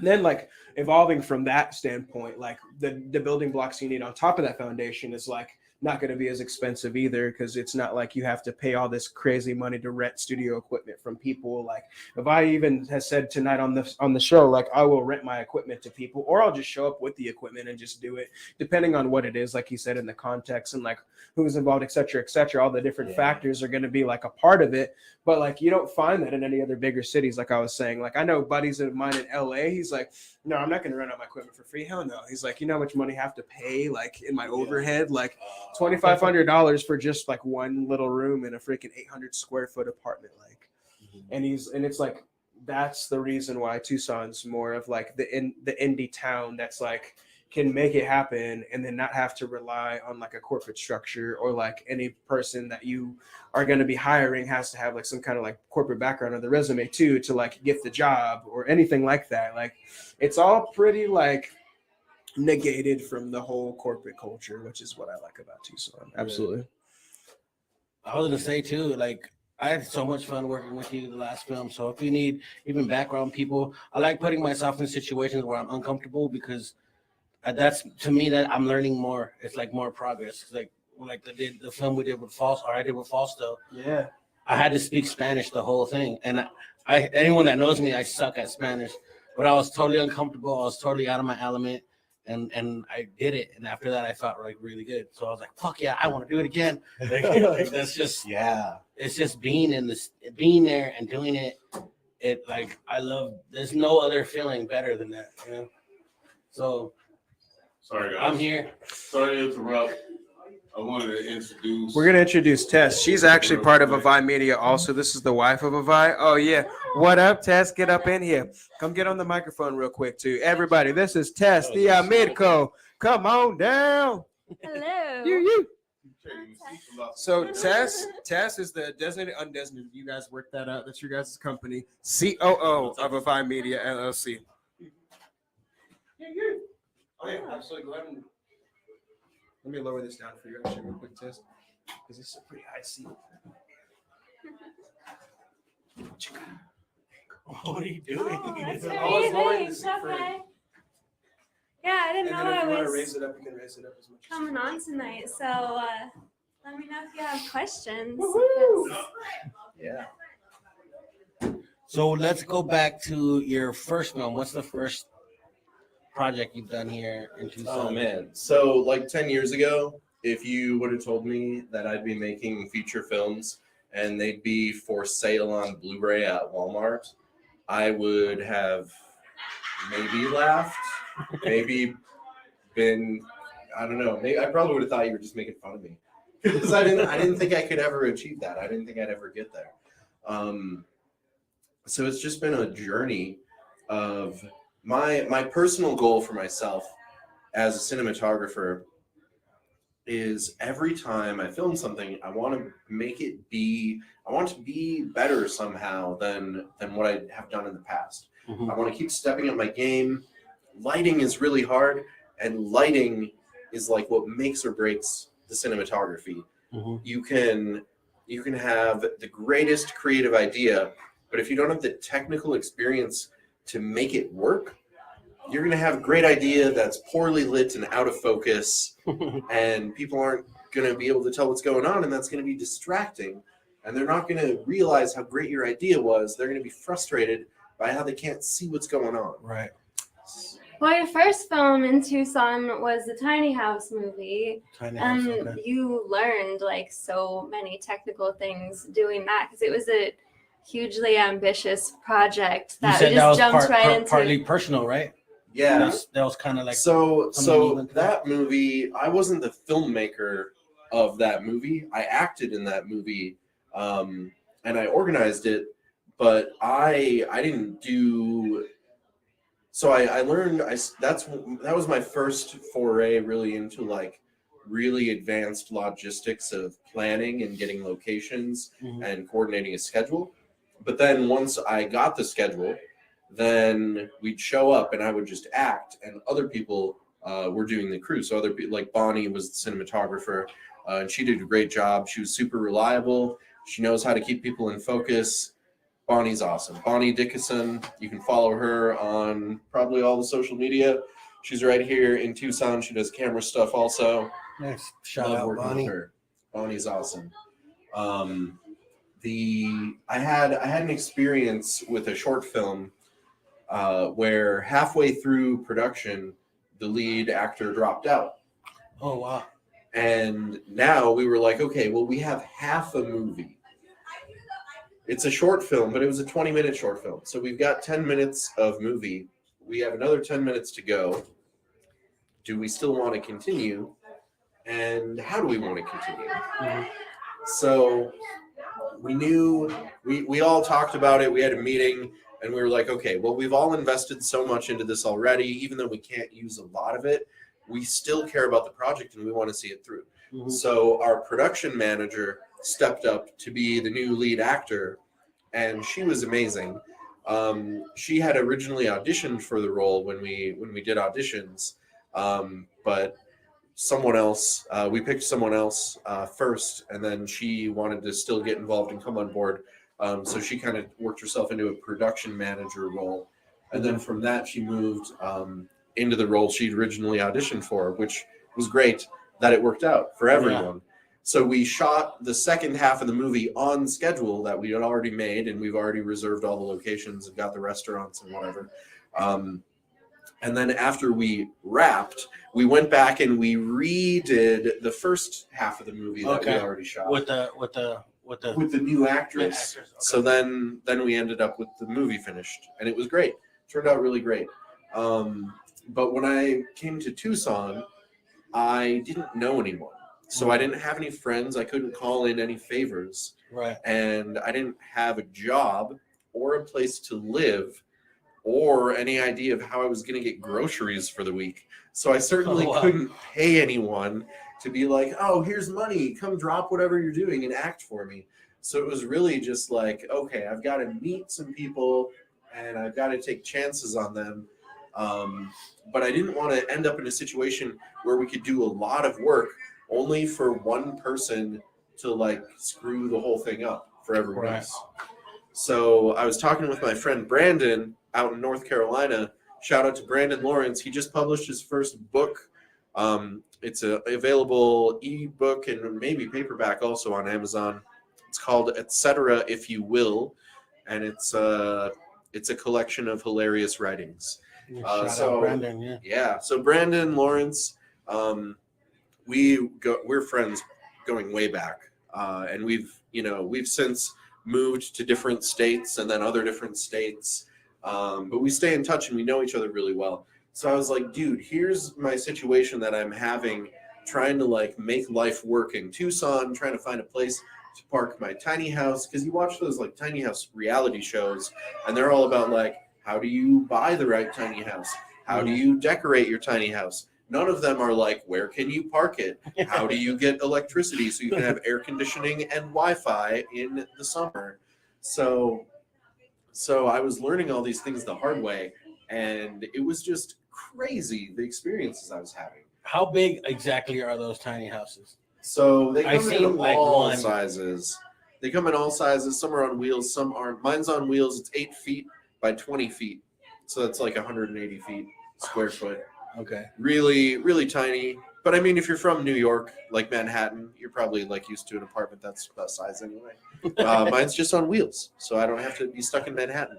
then like evolving from that standpoint, like the building blocks you need on top of that foundation is like not going to be as expensive either, because it's not like you have to pay all this crazy money to rent studio equipment from people. Like Avai even has said tonight on the show, like I will rent my equipment to people, or I'll just show up with the equipment and just do it, depending on what it is. Like he said, in the context and like who's involved, et cetera, all the different factors are going to be like a part of it. But like you don't find that in any other bigger cities. Like I was saying, like I know buddies of mine in LA. He's like, no, I'm not going to rent out my equipment for free. Hell no. He's like, you know how much money I have to pay like in my overhead, like $2,500 for just like one little room in a freaking 800 square foot apartment. Like, and it's like, that's the reason why Tucson's more of like the indie town that's like can make it happen and then not have to rely on like a corporate structure, or like any person that you are going to be hiring has to have like some kind of like corporate background on the resume too to like get the job or anything like that. Like it's all pretty like negated from the whole corporate culture, which is what I like about Tucson. Absolutely. I was gonna say too, like I had so much fun working with you the last film. So if you need even background people, I like putting myself in situations where I'm uncomfortable, because that's to me that I'm learning more. It's like more progress. Like the film we did with I did with Fausto. Yeah. I had to speak Spanish the whole thing, and I anyone that knows me, I suck at Spanish, but I was totally uncomfortable. I was totally out of my element. And I did it, and after that I felt like really good. So I was like, "Fuck yeah, I want to do it again." Like, that's just it's just being there and doing it. It like I love. There's no other feeling better than that, you know. So sorry guys, I'm here. Sorry to interrupt. I wanted to introduce. We're gonna introduce Tess. She's actually part of Avai Media. Also, this is the wife of Avai. Oh yeah, what up, Tess? Get up in here. Come get on the microphone real quick, too. Everybody, this is Tess, the Midco. Come on down. Hello. You. So Tess is the designated undesignated. You guys work that out. That's your guys' company. COO of Avai Media LLC. Oh yeah, absolutely. Go ahead and. Let me lower this down for you, actually, real quick, Tess, because this is a pretty high seat. What are you doing? Oh, that's amazing. It's okay. Yeah, I didn't know I want to was raise it up, you can raise it up as much. coming on tonight. So let me know if you have questions. Yeah. So let's go back to your first film. What's the first project you've done here in Tucson? Oh man, so like 10 years ago, if you would have told me that I'd be making feature films and they'd be for sale on Blu-ray at Walmart, I would have maybe laughed, maybe been, I don't know, maybe I probably would have thought you were just making fun of me, because I didn't think I could ever achieve that. I didn't think I'd ever get there. So it's just been a journey of my personal goal for myself as a cinematographer is every time I film something, I want to be better somehow than what I have done in the past. Mm-hmm. I want to keep stepping up my game. Lighting is really hard, and lighting is like what makes or breaks the cinematography. Mm-hmm. You can have the greatest creative idea, but if you don't have the technical experience to make it work, you're going to have a great idea that's poorly lit and out of focus, and people aren't going to be able to tell what's going on, and that's going to be distracting, and they're not going to realize how great your idea was. They're going to be frustrated by how they can't see what's going on. Right. Well, your first film in Tucson was the Tiny House movie. Okay. You learned like so many technical things doing that, because it was a hugely ambitious project that we just jumped right into. Partly personal, right? Yeah, that was kind of like so that movie. I wasn't the filmmaker of that movie. I acted in that movie, and I organized it, but I didn't do. So I learned. That was my first foray really into like really advanced logistics of planning and getting locations and coordinating a schedule. But then once I got the schedule, then we'd show up and I would just act, and other people were doing the crew. So other people, like Bonnie was the cinematographer, and she did a great job. She was super reliable. She knows how to keep people in focus. Bonnie's awesome. Bonnie Dickinson, you can follow her on probably all the social media. She's right here in Tucson. She does camera stuff also. Nice. Shout Love out working Bonnie. with her. Bonnie's awesome. I had an experience with a short film where halfway through production, the lead actor dropped out. Oh wow. And now we were like, okay, well, we have half a movie. It's a short film, but it was a 20-minute short film. So we've got 10 minutes of movie. We have another 10 minutes to go. Do we still want to continue? And how do we want to continue? Mm-hmm. So we knew, we all talked about it. We had a meeting and we were like, okay, well, we've all invested so much into this already, even though we can't use a lot of it, we still care about the project and we want to see it through. Mm-hmm. So our production manager stepped up to be the new lead actor, and she was amazing. She had originally auditioned for the role when we did auditions, but someone else, we picked someone else first, and then she wanted to still get involved and come on board. So she kind of worked herself into a production manager role, and then from that she moved into the role she'd originally auditioned for, which was great that it worked out for everyone. Yeah. So we shot the second half of the movie on schedule that we had already made, and we've already reserved all the locations and got the restaurants and whatever. And then after we wrapped, we went back and we redid the first half of the movie that we already shot with the new actress. Okay. So then we ended up with the movie finished, and it was great. Turned out really great. But when I came to Tucson, I didn't know anyone. So I didn't have any friends. I couldn't call in any favors. Right. And I didn't have a job or a place to live or any idea of how I was going to get groceries for the week. So I certainly couldn't pay anyone to be like, oh, here's money. Come drop whatever you're doing and act for me. So it was really just like, okay, I've got to meet some people and I've got to take chances on them. But I didn't want to end up in a situation where we could do a lot of work only for one person to like screw the whole thing up for everyone else. So I was talking with my friend Brandon out in North Carolina. Shout out to Brandon Lawrence. He just published his first book. It's a available ebook and maybe paperback also on Amazon. It's called Etc. If You Will, and it's a collection of hilarious writings. So Brandon, So Brandon Lawrence, we're friends going way back, and we've since moved to different states and then other different states, but we stay in touch and we know each other really well. So I was like, dude, here's my situation that I'm having, trying to like make life work in Tucson, trying to find a place to park my tiny house, because you watch those like tiny house reality shows and they're all about like, how do you buy the right tiny house? How do you decorate your tiny house? None of them are like, where can you park it? How do you get electricity so you can have air conditioning and Wi-Fi in the summer? So I was learning all these things the hard way, and it was just crazy, the experiences I was having. How big exactly are those tiny houses? So they come in all sizes. They come in all sizes. Some are on wheels, some aren't. Mine's on wheels. It's 8 feet by 20 feet. So that's like 180 feet square foot. Okay. Really, really tiny. But I mean, if you're from New York, like Manhattan, you're probably like used to an apartment that's that size anyway. Mine's just on wheels, so I don't have to be stuck in Manhattan.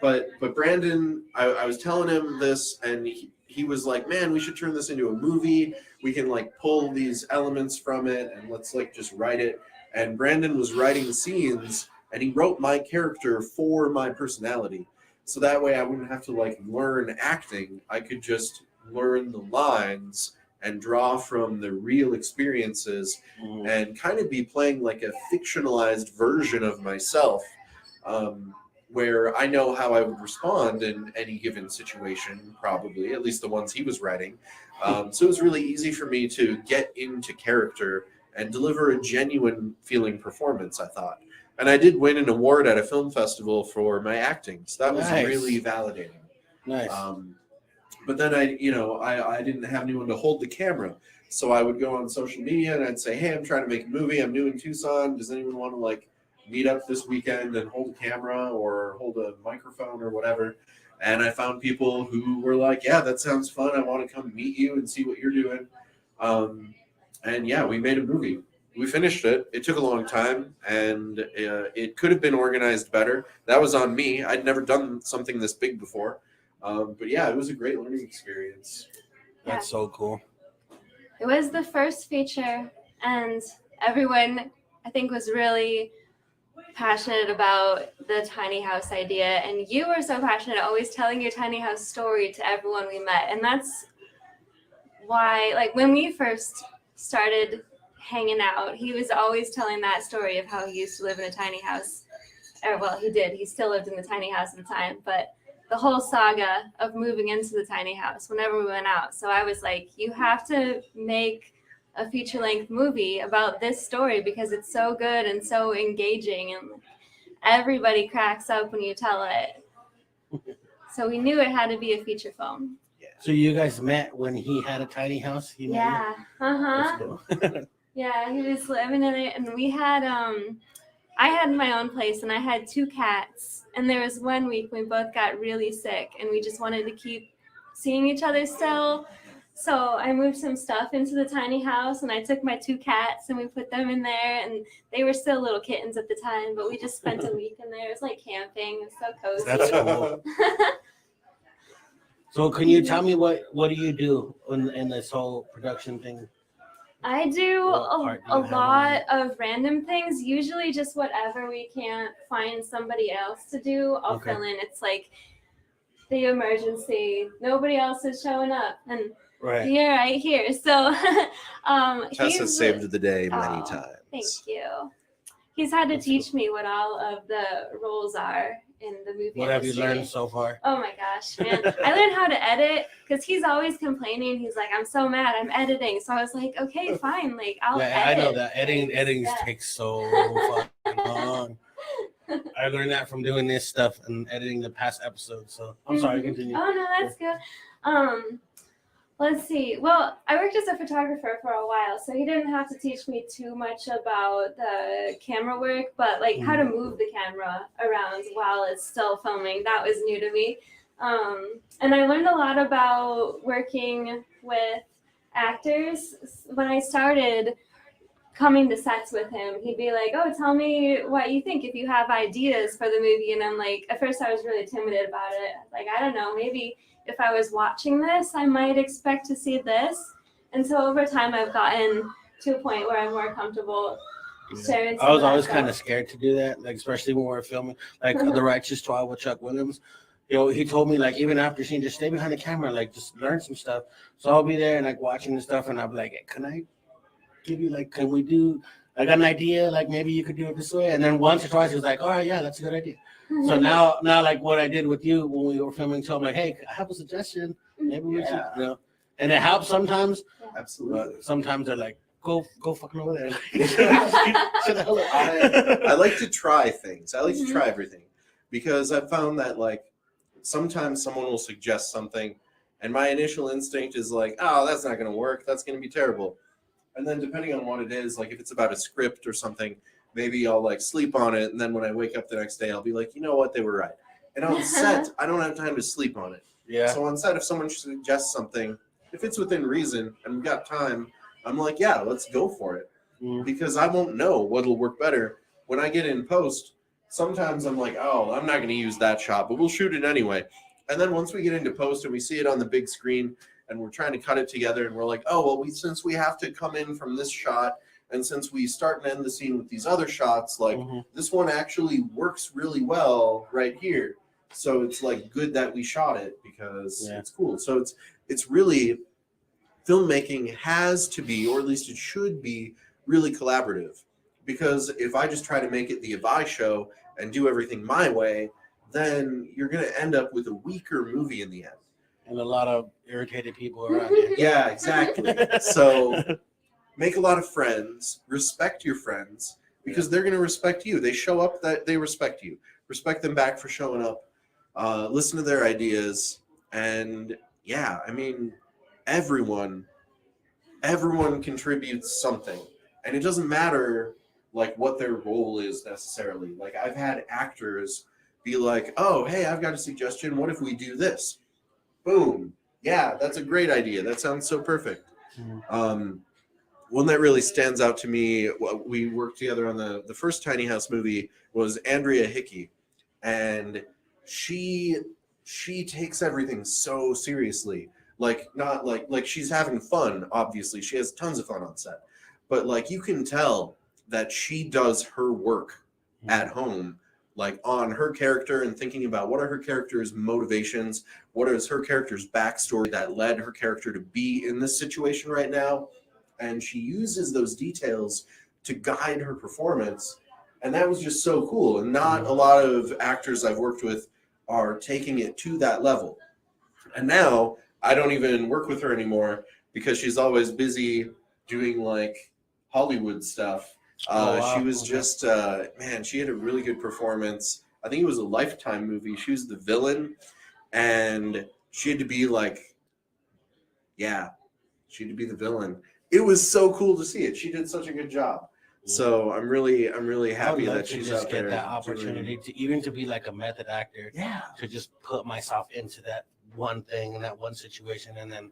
But Brandon, I was telling him this, and he was like, man, we should turn this into a movie. We can like pull these elements from it and let's like just write it. And Brandon was writing scenes, and he wrote my character for my personality. So that way I wouldn't have to like learn acting. I could just learn the lines and draw from the real experiences and kind of be playing like a fictionalized version of myself, where I know how I would respond in any given situation, probably, at least the ones he was writing. So it was really easy for me to get into character and deliver a genuine feeling performance, I thought. And I did win an award at a film festival for my acting. So that was really validating. Nice. But then I didn't have anyone to hold the camera. So I would go on social media and I'd say, hey, I'm trying to make a movie. I'm new in Tucson. Does anyone want to like meet up this weekend and hold a camera or hold a microphone or whatever? And I found people who were like, yeah, that sounds fun. I want to come meet you and see what you're doing. And yeah, we made a movie. We finished it. It took a long time, and it could have been organized better. That was on me. I'd never done something this big before. But yeah, it was a great learning experience. That's so cool. It was the first feature, and everyone, I think, was really passionate about the tiny house idea. And you were so passionate, always telling your tiny house story to everyone we met. And that's why, like, when we first started hanging out, he was always telling that story of how he used to live in a tiny house. Or, well, he did. He still lived in the tiny house at the time. But the whole saga of moving into the tiny house whenever we went out. So I was like, you have to make a feature-length movie about this story because it's so good and so engaging, and everybody cracks up when you tell it. So we knew it had to be a feature film. So you guys met when he had a tiny house? Yeah. Cool. Yeah, he was living in it, and we had I had my own place, and I had 2 cats, and there was one week we both got really sick, and we just wanted to keep seeing each other still. So I moved some stuff into the tiny house, and I took my 2 cats and we put them in there, and they were still little kittens at the time, but we just spent a week in there. It was like camping. It was so cozy. That's cool. So can you tell me what do you do in this whole production thing? I do a lot of random things, usually just whatever we can't find somebody else to do, I'll fill in. It's like the emergency. Nobody else is showing up, and you're right here. So Tessa saved the day many times. Thank you. He's had to teach me what all of the roles are in the movie What have you learned so far? Oh my gosh, man. I learned how to edit because he's always complaining. He's like, I'm so mad, I'm editing. So I was like, okay, fine. Like, I'll edit. I know that. Editing takes so fucking long. I learned that from doing this stuff and editing the past episodes. So I'm sorry, continue. Oh, no, that's good. Let's see. Well, I worked as a photographer for a while, so he didn't have to teach me too much about the camera work, but like how to move the camera around while it's still filming, that was new to me. And I learned a lot about working with actors. When I started coming to sets with him, he'd be like, oh, tell me what you think if you have ideas for the movie. And I'm like, at first I was really timid about it. Like, I don't know, maybe if I was watching this, I might expect to see this. And so over time, I've gotten to a point where I'm more comfortable sharing. I was always kind of scared to do that, like especially when we were filming, like The Righteous 12 with Chuck Williams. You know, he told me like even after seeing, just stay behind the camera, like just learn some stuff. So I'll be there and like watching the stuff, and I'll be like, can I give you like, can we do? I got an idea, like maybe you could do it this way. And then once or twice, he was like, all right, yeah, that's a good idea. So now like what I did with you when we were filming, so I'm like, hey, I have a suggestion. Maybe we should, you know. And it helps sometimes. Absolutely. Sometimes they're like, go fucking over there. I like to try things. I like to try everything because I've found that like sometimes someone will suggest something and my initial instinct is like, oh, that's not going to work. That's going to be terrible. And then depending on what it is, like if it's about a script or something, maybe I'll like sleep on it. And then when I wake up the next day, I'll be like, you know what? They were right. And on set, I don't have time to sleep on it. Yeah. So on set, if someone suggests something, if it's within reason and we've got time, I'm like, yeah, let's go for it. Because I won't know what'll work better. When I get in post, sometimes I'm like, oh, I'm not going to use that shot, but we'll shoot it anyway. And then once we get into post and we see it on the big screen and we're trying to cut it together and we're like, oh, well, since we have to come in from this shot and since we start and end the scene with these other shots, like this one actually works really well right here. So it's like good that we shot it because it's cool. So it's really, filmmaking has to be, or at least it should be, really collaborative. Because if I just try to make it the Avai show and do everything my way, then you're going to end up with a weaker movie in the end. And a lot of irritated people around you. Yeah, exactly. So make a lot of friends, respect your friends, because they're going to respect you. They show up, that they respect you. Respect them back for showing up. Listen to their ideas. And yeah, I mean, everyone contributes something. And it doesn't matter like what their role is necessarily. Like I've had actors be like, oh, hey, I've got a suggestion. What if we do this? Boom. Yeah, that's a great idea. That sounds so perfect. One that really stands out to me, we worked together on the first Tiny House movie, was Andrea Hickey. And she takes everything so seriously. Like, not like she's having fun, obviously. She has tons of fun on set. But like, you can tell that she does her work at home, like on her character and thinking about what are her character's motivations, what is her character's backstory that led her character to be in this situation right now. And she uses those details to guide her performance. And that was just so cool. And not a lot of actors I've worked with are taking it to that level. And now I don't even work with her anymore because she's always busy doing like Hollywood stuff. She was just, man, she had a really good performance. I think it was a Lifetime movie. She was the villain. And she had to be like, yeah, she had to be the villain. It was so cool to see it. She did such a good job. So I'm really happy that she's out there. Get that opportunity to be like a method actor. Yeah. To just put myself into that one thing and that one situation, and then,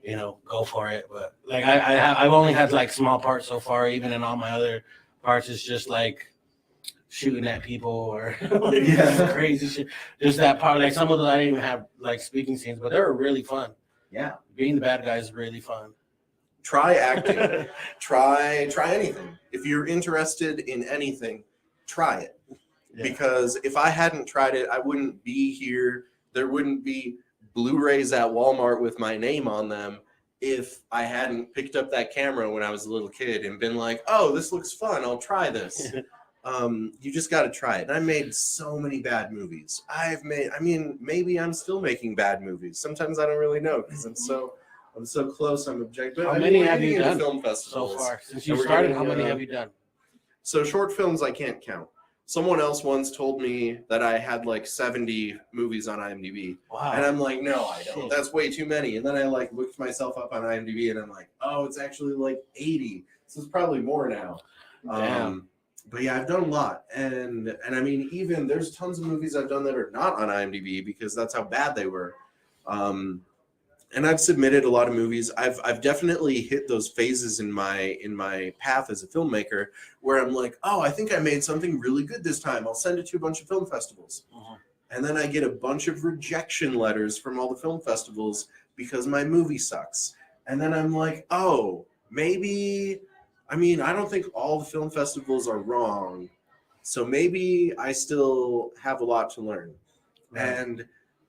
you know, go for it. But like I've only had like small parts so far. Even in all my other parts, it's just like shooting at people or crazy shit. Just that part. Like some of them I didn't even have like speaking scenes, but they were really fun. Yeah. Being the bad guy is really fun. Try acting. try anything. If you're interested in anything, try it. Yeah. Because if I hadn't tried it, I wouldn't be here. There wouldn't be Blu-rays at Walmart with my name on them if I hadn't picked up that camera when I was a little kid and been like, oh, this looks fun. I'll try this. You just got to try it. And I made so many bad movies. Maybe I'm still making bad movies. Sometimes I don't really know because I'm so close. I'm objective. How many have you done film festivals so far? Since you started, how many have you done? So short films, I can't count. Someone else once told me that I had like 70 movies on IMDb. Wow. And I'm like, no, I don't. That's way too many. And then I like looked myself up on IMDb and I'm like, oh, it's actually like 80. So it's probably more now. Damn. But yeah, I've done a lot. And I mean, even there's tons of movies I've done that are not on IMDb because that's how bad they were. And I've submitted a lot of movies. I've definitely hit those phases in my path as a filmmaker where I'm like, oh, I think I made something really good this time. I'll send it to a bunch of film festivals. And then I get a bunch of rejection letters from all the film festivals because my movie sucks. And then I'm like, oh, maybe, I don't think all the film festivals are wrong. So maybe I still have a lot to learn. Right. And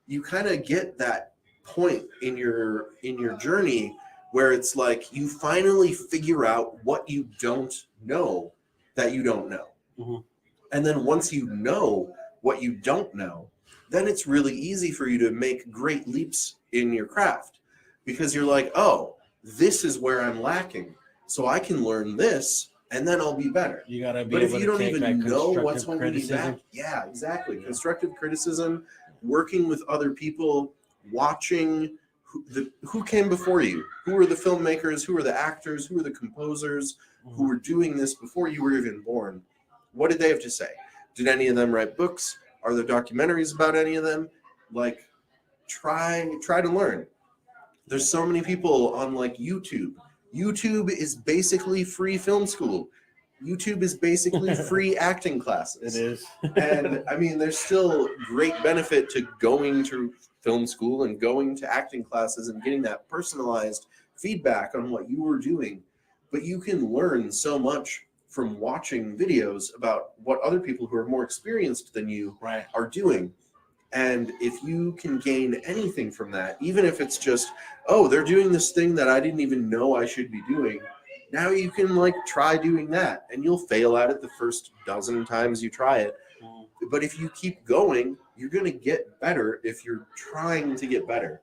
you kind of get that point in your journey where it's like you finally figure out what you don't know that you don't know. And then once you know what you don't know, then it's really easy for you to make great leaps in your craft because you're like, oh, this is where I'm lacking, so I can learn this and then I'll be better. You gotta be. But if you don't take even know what's constructive holding you back, criticism. yeah, exactly. Constructive criticism, working with other people, watching who came before you, who were the filmmakers, who were the actors, who were the composers, who were doing this before you were even born. What did they have to say? Did any of them write books? Are there documentaries about any of them? Like, try to learn. There's so many people on like YouTube. YouTube is basically free film school. YouTube is basically free acting classes. It is. And there's still great benefit to going to film school and going to acting classes and getting that personalized feedback on what you were doing. But you can learn so much from watching videos about what other people who are more experienced than you are doing. And if you can gain anything from that, even if it's just, oh, they're doing this thing that I didn't even know I should be doing, now you can like try doing that and you'll fail at it the first dozen times you try it. But if you keep going, you're going to get better if you're trying to get better.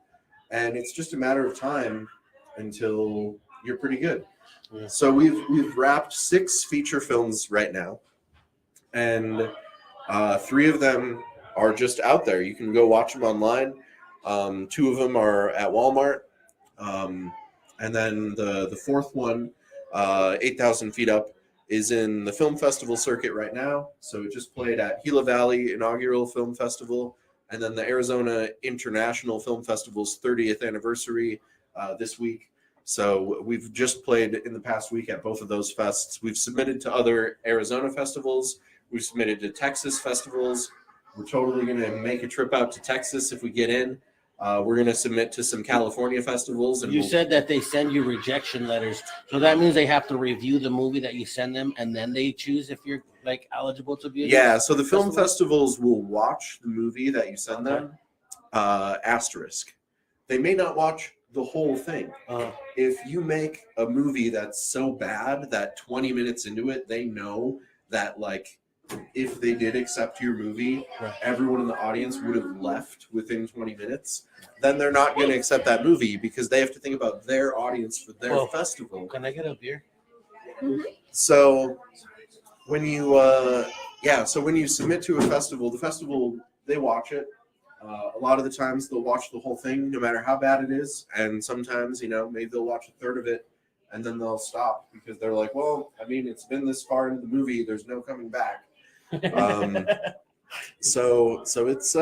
And it's just a matter of time until you're pretty good. Yeah. So we've wrapped 6 feature films right now. And 3 of them are just out there. You can go watch them online. 2 of them are at Walmart. And then the 4th one, 8,000 Feet Up, is in the film festival circuit right now. So it just played at Gila Valley Inaugural Film Festival, and then the Arizona International Film Festival's 30th anniversary this week. So we've just played in the past week at both of those fests. We've submitted to other Arizona festivals. We've submitted to Texas festivals. We're totally going to make a trip out to Texas if we get in. We're going to submit to some California festivals. And you said that they send you rejection letters. So that means they have to review the movie that you send them, and then they choose if you're like eligible to be. Yeah, so the film festivals will watch the movie that you send them, asterisk. They may not watch the whole thing. If you make a movie that's so bad that 20 minutes into it, they know that like if they did accept your movie, everyone in the audience would have left within 20 minutes. Then they're not going to accept that movie because they have to think about their audience for their festival. Can I get a beer? So when you when you submit to a festival, the festival, they watch it. A lot of the times they'll watch the whole thing no matter how bad it is, and sometimes maybe they'll watch a third of it and then they'll stop because they're like, well, I mean, it's been this far into the movie, there's no coming back. So it's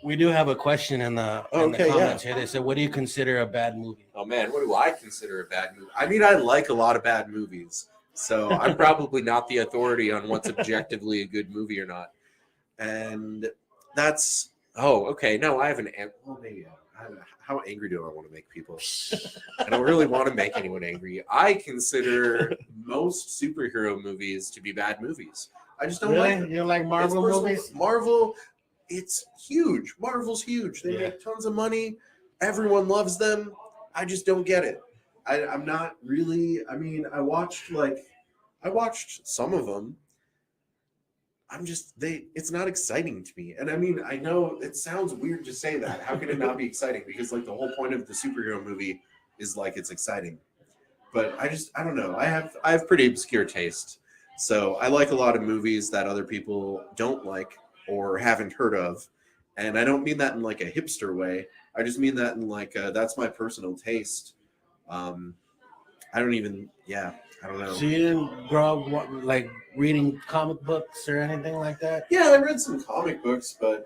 we do have a question in the comments here. They said, what do you consider a bad movie? Oh man, what do I consider a bad movie? I mean, I like a lot of bad movies, so I'm probably not the authority on what's objectively a good movie or not. And that's no, I have an well, maybe I don't know. How angry do I want to make people? I don't really want to make anyone angry. I consider most superhero movies to be bad movies. I just don't like them. You don't like Marvel movies? Marvel, it's huge. Marvel's huge. They make tons of money. Everyone loves them. I just don't get it. I'm not really. I mean, I watched some of them. It's not exciting to me. And I mean, I know it sounds weird to say that. How can it not be exciting? Because like the whole point of the superhero movie is like it's exciting. But I don't know. I have pretty obscure taste. So I like a lot of movies that other people don't like or haven't heard of. And I don't mean that in like a hipster way. I just mean that in like that's my personal taste. I don't know. So you didn't grow up like reading comic books or anything like that? Yeah, I read some comic books, but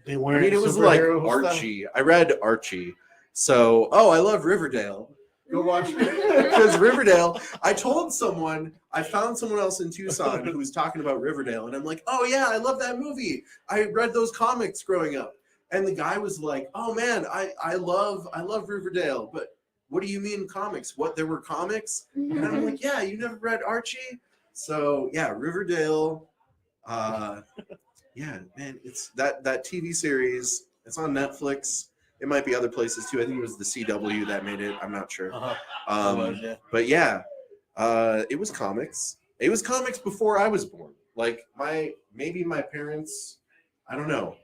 they weren't. I mean, it was like Archie. Stuff. I read Archie. So, I love Riverdale. Go watch it. Because Riverdale, I found someone else in Tucson who was talking about Riverdale, and I'm like, oh yeah, I love that movie. I read those comics growing up. And the guy was like, oh man, I love Riverdale, but what do you mean comics? What, there were comics? And I'm like, yeah, you never read Archie? So yeah, Riverdale, man, it's that TV series. It's on Netflix. It might be other places too. I think it was the CW that made it. I'm not sure. But yeah, it was comics. It was comics before I was born. Like maybe my parents. I don't know.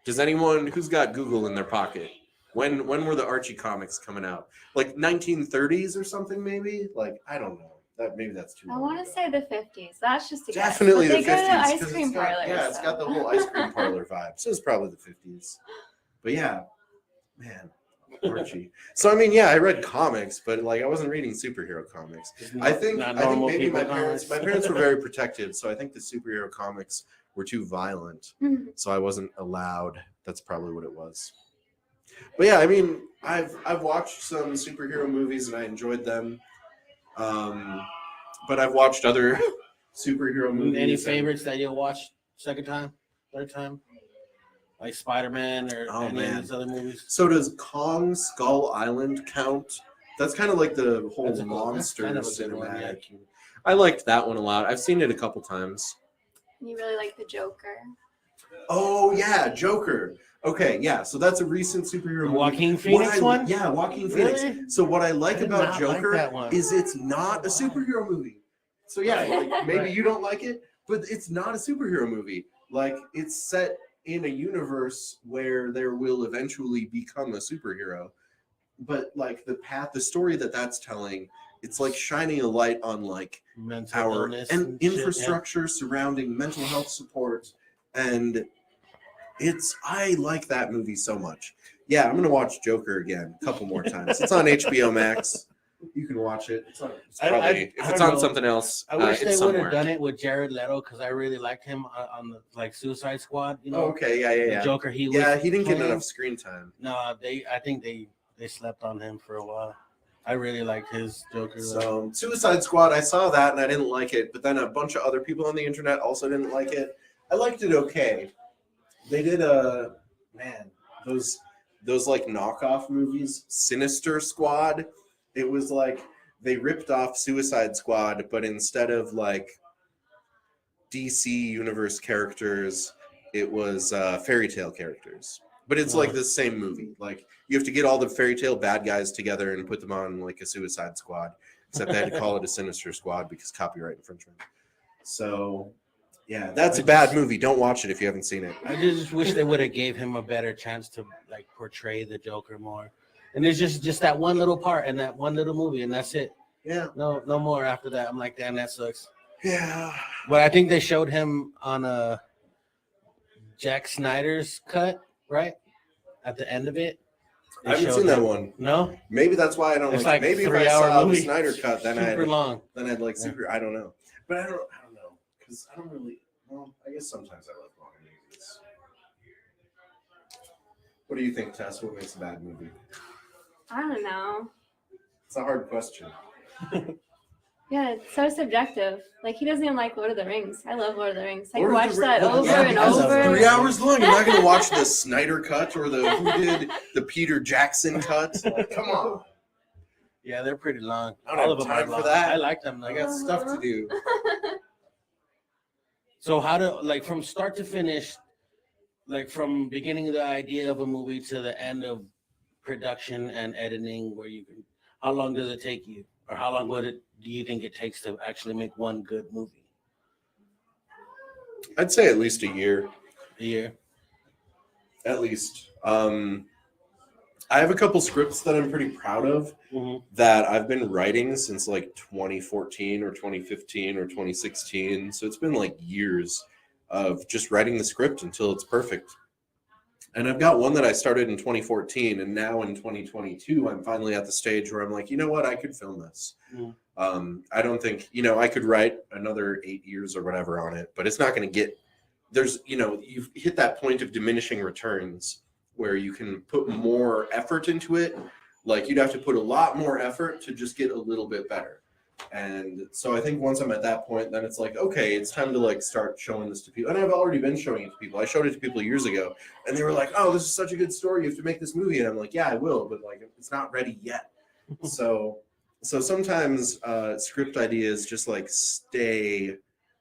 Does anyone who's got Google in their pocket? When were the Archie comics coming out? Like 1930s or something, maybe? Like I don't know. Maybe that's too. I want to say the 50s. That's just a definitely guess. The 50s. They go to ice cream parlors. Yeah, it's got the whole ice cream parlor vibe. So it's probably the 50s. But yeah, man, Archie. So I mean, yeah, I read comics, but like I wasn't reading superhero comics. I think maybe my parents were very protective, so I think the superhero comics were too violent, so I wasn't allowed. That's probably what it was. But yeah, I mean, I've watched some superhero movies and I enjoyed them. But I've watched other superhero movies. Any favorites that you'll watch second time, third time? Like Spider-Man or any of these other movies? So does Kong Skull Island count? That's kind of like the whole monster cinematic. I liked that one a lot. I've seen it a couple times. You really like the Joker? Oh yeah, Joker. Okay, yeah. So that's a recent superhero movie. Joaquin Phoenix one? Yeah, Joaquin Phoenix. So what I like about Joker is it's not a superhero movie. So yeah, like maybe you don't like it, but it's not a superhero movie. Like it's set in a universe where there will eventually become a superhero. But like the story that's telling, it's like shining a light on like our infrastructure surrounding mental health support, and I like that movie so much. Yeah, I'm gonna watch Joker again a couple more times. It's on HBO Max. You can watch it. It's probably if it's on something else. I wish they would have done it with Jared Leto because I really liked him on the like Suicide Squad. You know? Oh, okay, yeah. The Joker. He didn't get enough screen time. No, I think they slept on him for a while. I really liked his Joker. So Suicide Squad, I saw that and I didn't like it, but then a bunch of other people on the internet also didn't like it. I liked it okay. They did those like knockoff movies, Sinister Squad. It was like they ripped off Suicide Squad, but instead of like DC Universe characters, it was fairy tale characters. But it's like the same movie. Like you have to get all the fairy tale bad guys together and put them on like a Suicide Squad, except they had to call it a Sinister Squad because copyright infringement. So yeah, that's a bad movie. Don't watch it if you haven't seen it. I just wish they would have gave him a better chance to like portray the Joker more. And there's just that one little part in that one little movie, and that's it. Yeah. No more after that. I'm like, damn, that sucks. Yeah. But I think they showed him on Jack Snyder's cut, right? At the end of it. I haven't seen that one. No? Maybe that's why I don't It's like it. like Maybe if I saw the Snyder cut, then super long. Then I'd like super. I don't know. But I don't know because I don't really. Well, I guess sometimes I like long movies. What do you think, Tess? What makes a bad movie? I don't know. It's a hard question. Yeah, it's so subjective. Like he doesn't even like Lord of the Rings. I love Lord of the Rings. I Lord can of watch the that Rings- over Yeah, and because over. it's 3 hours long. You're not gonna watch the Snyder cut or the who did the Peter Jackson cut. Like, come on. Yeah, they're pretty long. I don't All have of them time are for long. that. I like them. I got stuff to do. So how to like from start to finish, like from beginning of the idea of a movie to the end of production and editing, where you can, how long does it take you, or how long do you think it takes to actually make one good movie? I'd say at least a year. A year. At least. I have a couple scripts that I'm pretty proud of that I've been writing since like 2014 or 2015 or 2016. So it's been like years of just writing the script until it's perfect. And I've got one that I started in 2014, and now in 2022, I'm finally at the stage where I'm like, you know what, I could film this. I don't think, I could write another 8 years or whatever on it, but it's not going to get, you've hit that point of diminishing returns where you can put more effort into it. Like you'd have to put a lot more effort to just get a little bit better. And so I think once I'm at that point, then it's like, okay, it's time to like start showing this to people. And I've already been showing it to people. I showed it to people years ago and they were like, oh, this is such a good story. You have to make this movie. And I'm like, yeah, I will, but like, it's not ready yet. So sometimes script ideas just like they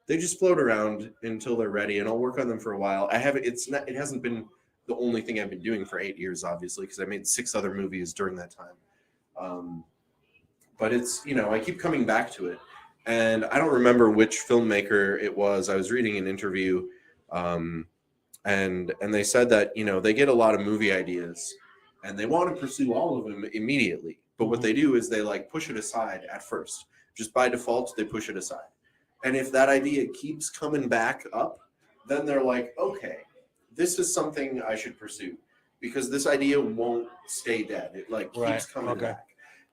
just float around until they're ready, and I'll work on them for a while. It hasn't been the only thing I've been doing for 8 years, obviously, because I made 6 other movies during that time. But it's, I keep coming back to it. And I don't remember which filmmaker it was. I was reading an interview, and they said that, they get a lot of movie ideas and they want to pursue all of them immediately. But what they do is they like push it aside at first. Just by default, they push it aside. And if that idea keeps coming back up, then they're like, okay, this is something I should pursue because this idea won't stay dead. It like keeps coming back.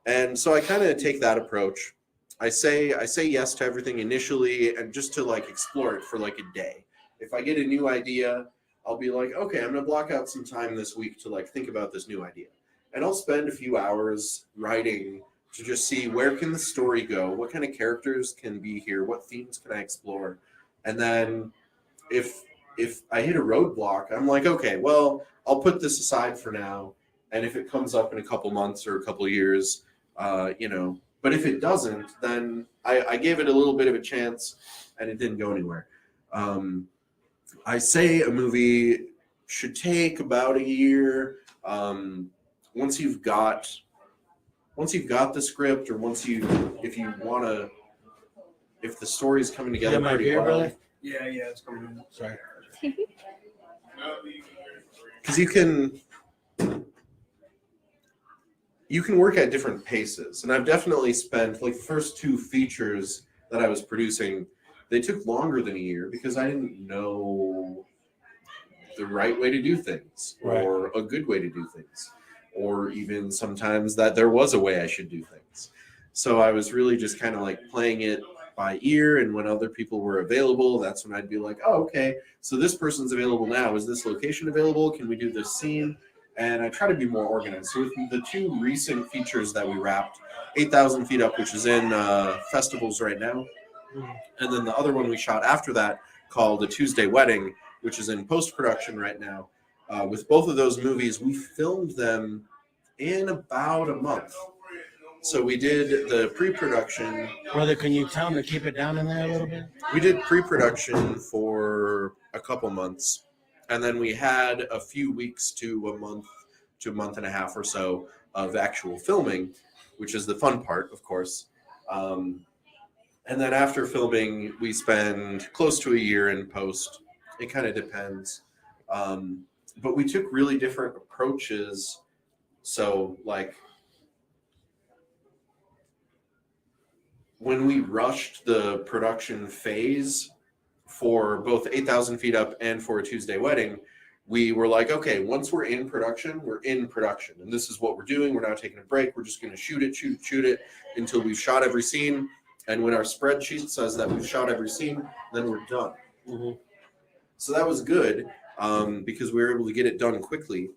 And so I kind of take that approach. I say yes to everything initially and just to like explore it for like a day. If I get a new idea, I'll be like, okay, I'm going to block out some time this week to like think about this new idea. And I'll spend a few hours writing to just see where can the story go? What kind of characters can be here? What themes can I explore? And then if I hit a roadblock, I'm like, okay, well, I'll put this aside for now. And if it comes up in a couple months or a couple years, but if it doesn't, then I gave it a little bit of a chance and it didn't go anywhere. I say a movie should take about a year. Once you've got the script, or if the story's coming together pretty well. Brother? Yeah, it's coming in. Sorry. Because you can work at different paces, and I've definitely spent like the first 2 features that I was producing, they took longer than a year because I didn't know the right way to do things or a good way to do things, or even sometimes that there was a way I should do things. So I was really just kind of like playing it by ear, and when other people were available, that's when I'd be like, oh, okay, so this person's available now. Is this location available? Can we do this scene? And I try to be more organized. So with the 2 recent features that we wrapped, 8,000 Feet Up, which is in festivals right now, and then the other one we shot after that called A Tuesday Wedding, which is in post-production right now. With both of those movies, we filmed them in about a month. So we did the pre-production. Brother, can you tell them to keep it down in there a little bit? We did pre-production for a couple months, and then we had a few weeks to a month and a half or so of actual filming, which is the fun part, of course. And then after filming, we spend close to a year in post. It kind of depends. But we took really different approaches. So, like, when we rushed the production phase for both 8,000 Feet Up and for A Tuesday Wedding, we were like, okay, once we're in production, we're in production. And this is what we're doing. We're not taking a break. We're just going to shoot it until we've shot every scene. And when our spreadsheet says that we've shot every scene, then we're done. Mm-hmm. So that was good because we were able to get it done quickly.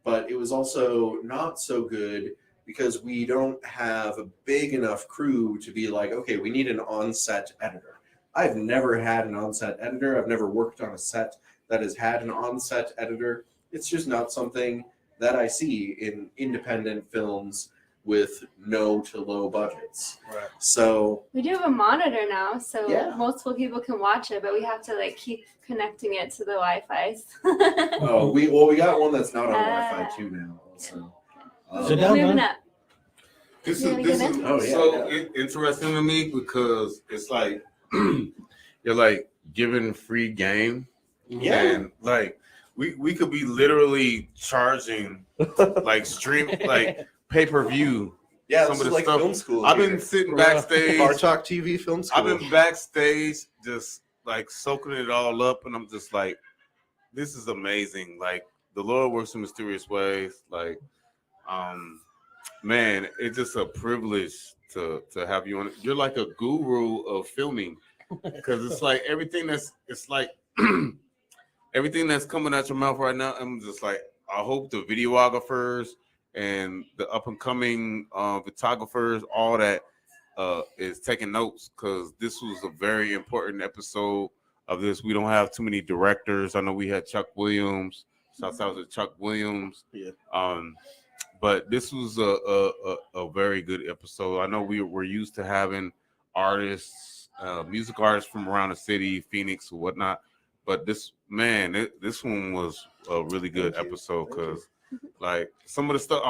But it was also not so good because we don't have a big enough crew to be like, okay, we need an on-set editor. I've never had an on-set editor. I've never worked on a set that has had an on-set editor. It's just not something that I see in independent films with no to low budgets. Right. So we do have a monitor now, so yeah. multiple people can watch it, but we have to like keep connecting it to the Wi-Fi. we got one that's not on Wi-Fi too now. Also. Sit down, moving man. up. This You is wanna get in? so interesting to me because it's like you're like giving free game. Yeah. And like we could be literally charging like stream like pay-per-view. Yeah, some this of is the like stuff. film school. I've here. been sitting backstage. Bar Talk TV film school. I've been backstage just like soaking it all up, and I'm just like, this is amazing. Like the Lord works in mysterious ways. Like, man, it's just a privilege to have you on. You're like a guru of filming because it's like everything that's everything that's coming out your mouth right now. I'm just like, I hope the videographers and the up and coming photographers, all that is taking notes because this was a very important episode of this. We don't have too many directors. I know we had Chuck Williams. Shouts out to Chuck Williams. Yeah. But this was a very good episode. I know we're used to having artists, music artists from around the city, Phoenix or whatnot. But this one was a really good episode because, like, some of the stuff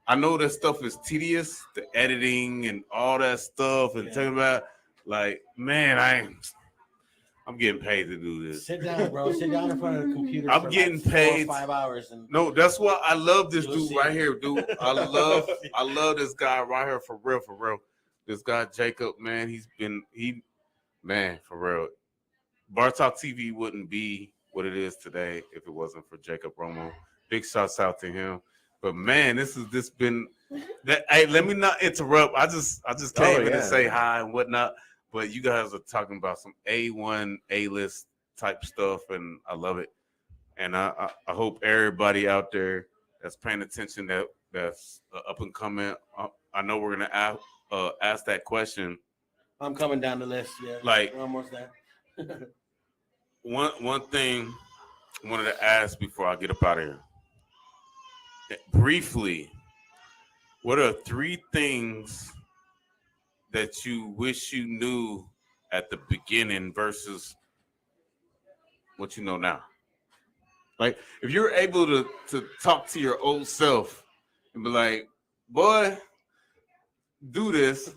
I know that stuff is tedious, the editing and all that stuff, and talking about, like, man, I'm getting paid to do this. Sit down, bro. Sit down in front of the computer. I'm getting paid 4 or 5 hours. No, that's why I love this dude right it. here, dude. I love this guy right here for real. This guy Jacob, man, man, for real. Bar Talk TV wouldn't be what it is today if it wasn't for Jacob Romo. Big shouts out to him. But man, this been that. Hey, let me not interrupt. I just came in to say hi and whatnot. But you guys are talking about some A1, A-list type stuff, and I love it. And I hope everybody out there that's paying attention that's up and coming. I know we're gonna ask that question. I'm coming down the list. Yeah, like we're almost there. One thing I wanted to ask before I get up out of here. Briefly, what are 3 things that you wish you knew at the beginning versus what you know now? Like, if you're able to talk to your old self and be like, boy, do this.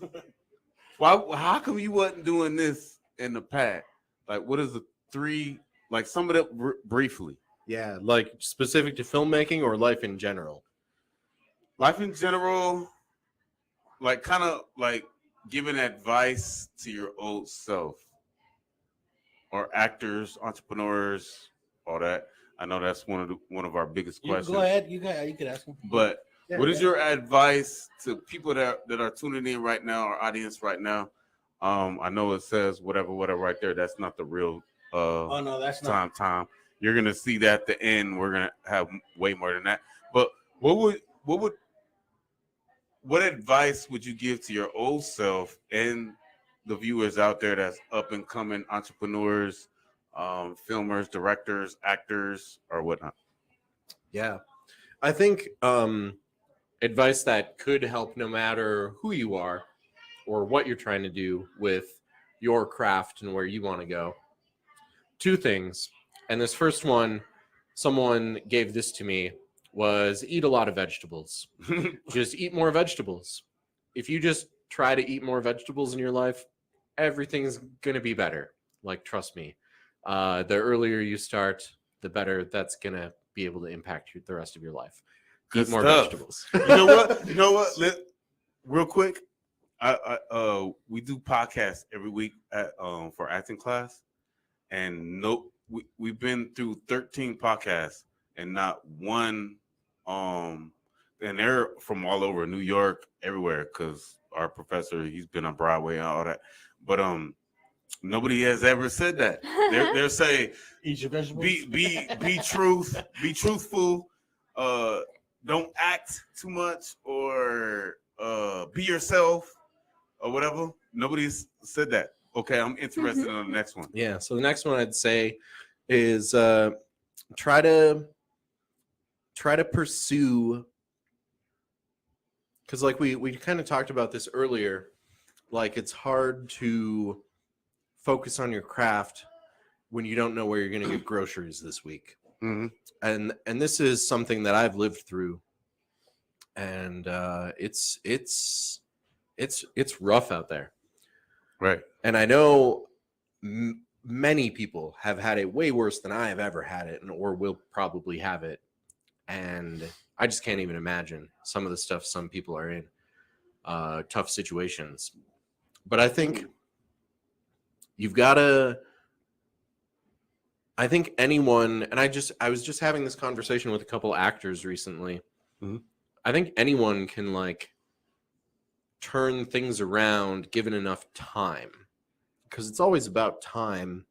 How come you wasn't doing this in the past? Like, what is the 3, like, sum it up briefly. Yeah, like specific to filmmaking or life in general? Life in general, like kind of like giving advice to your old self or actors, entrepreneurs, all that. I know that's one of our biggest questions. Go ahead. You could ask them. But What is your advice to people that are tuning in right now, our audience right now? I know it says whatever right there. That's not the real oh no, that's not time. You're gonna see that at the end. We're gonna have way more than that. But what advice would you give to your old self and the viewers out there that's up and coming entrepreneurs, filmers, directors, actors, or whatnot? Yeah, I think advice that could help no matter who you are or what you're trying to do with your craft and where you want to go. Two things. And this first one, someone gave this to me, was eat a lot of vegetables. Just eat more vegetables. If you just try to eat more vegetables in your life, everything's going to be better. Like, trust me. The earlier you start, the better that's going to be able to impact the rest of your life. Good Eat more stuff. vegetables. You know what? Real quick, we do podcasts every week for acting class, and we've been through 13 podcasts and not one. And they're from all over New York, everywhere, because our professor, he's been on Broadway and all that. But nobody has ever said that. They're saying eat your vegetables. Be truthful. Don't act too much, or be yourself, or whatever. Nobody's said that. Okay, I'm interested in the next one. Yeah. So the next one I'd say is try to pursue, because like we kind of talked about this earlier, like it's hard to focus on your craft when you don't know where you're going to get groceries this week. Mm-hmm. And this is something that I've lived through, and it's rough out there. Right. And I know many people have had it way worse than I have ever had it, or will probably have it. And I just can't even imagine some of the stuff some people are in, tough situations. But I think I think anyone, and I was just having this conversation with a couple actors recently. Mm-hmm. I think anyone can like turn things around given enough time, because it's always about time,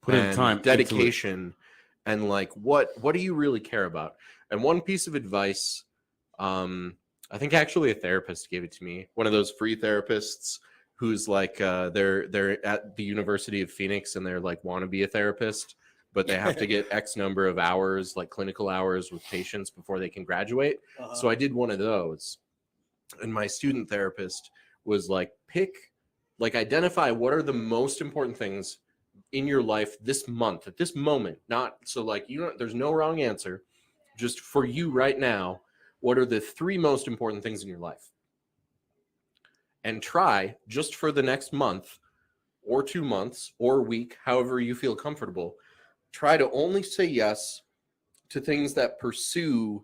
dedication, and like what do you really care about? And one piece of advice, I think actually a therapist gave it to me, one of those free therapists who's like they're at the University of Phoenix and they're like want to be a therapist, but they have to get X number of hours, like clinical hours with patients before they can graduate. So I did one of those, and my student therapist was like, identify what are the most important things in your life this month, at this moment. Not so like, there's no wrong answer, just for you right now, what are the 3 most important things in your life? And try, just for the next month or 2 months or week, however you feel comfortable, try to only say yes to things that pursue,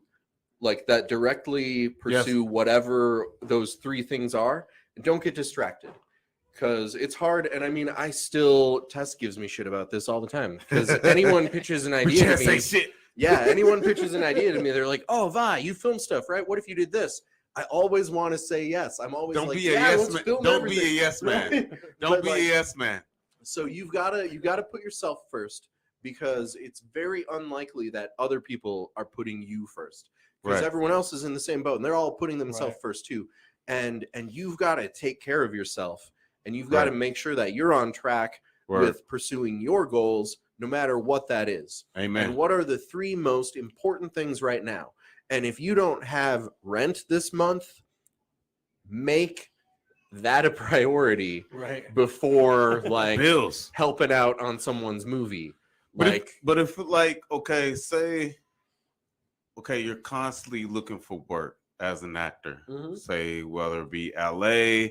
like that directly pursue whatever those 3 things are. And don't get distracted, because it's hard. And I mean, Tess gives me shit about this all the time, because anyone pitches an idea to me. Yeah, anyone pitches an idea to me, they're like, "Oh, Vi, you film stuff, right? What if you did this?" I always want to say yes. I'm always Don't like, be a yeah, yes man. Don't be a yes man. Don't be a yes man. So you gotta put yourself first, because it's very unlikely that other people are putting you first, because everyone else is in the same boat and they're all putting themselves first too. And you've got to take care of yourself, and you've got to make sure that you're on track with pursuing your goals, no matter what that is. Amen. And what are the 3 most important things right now? And if you don't have rent this month, make that a priority before like bills, helping out on someone's movie. But if you're constantly looking for work as an actor, say whether it be LA,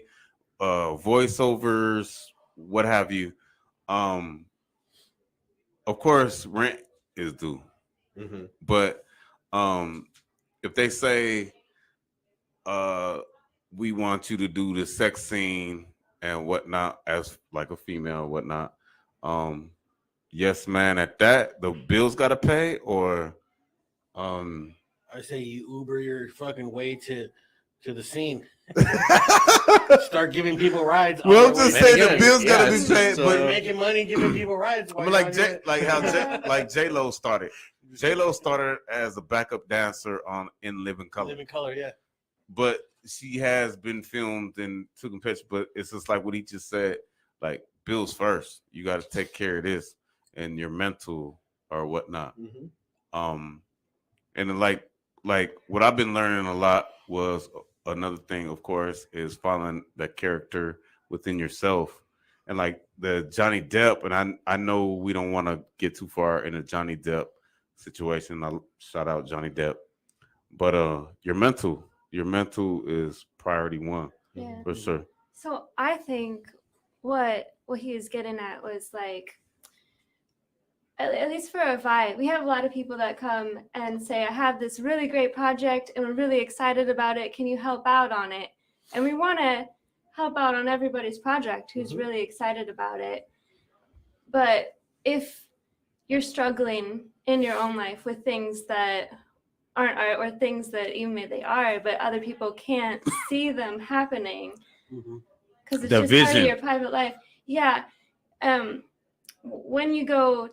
voiceovers, what have you. Of course, rent is due, but if they say, we want you to do the sex scene and whatnot as like a female or whatnot, yes, man, at that, the bills got to pay, or I say you Uber your fucking way to the scene. Start giving people rides. Well, I'm just saying the bill's yeah, gotta be it's paid, just, but making money, giving people rides. I mean, like J-Lo started. J-Lo started as a backup dancer on In Living Color. Living Color, yeah. But she has been filmed and taken pictures. But it's just like what he just said. Like bills first. You got to take care of this and your mental or whatnot. And then like what I've been learning a lot was another thing, of course, is following that character within yourself. And like the Johnny Depp, and I know we don't want to get too far in a Johnny Depp situation. I'll shout out Johnny Depp. But your mental is priority one. Yeah. For sure. So I think what he was getting at was like, at least for Avai, we have a lot of people that come and say, I have this really great project and we're really excited about it. Can you help out on it? And we want to help out on everybody's project who's really excited about it. But if you're struggling in your own life with things that aren't art or things that even maybe they are, but other people can't see them happening because it's The just vision. part of your private life. Yeah. When you go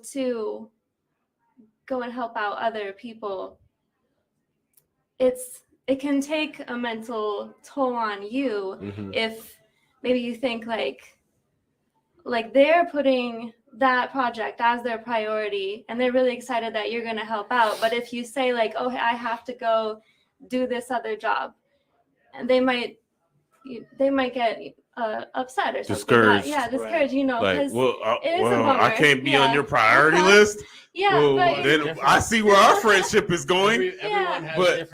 and help out other people, it can take a mental toll on you if maybe you think like they're putting that project as their priority and they're really excited that you're going to help out. But if you say like, oh, I have to go do this other job, and they might get upset or something. Discouraged. Discouraged, you know, Like, because well, it is a bummer. I can't be on your priority list. Yeah, Well, but then I see where our friendship is going. Everyone has But- different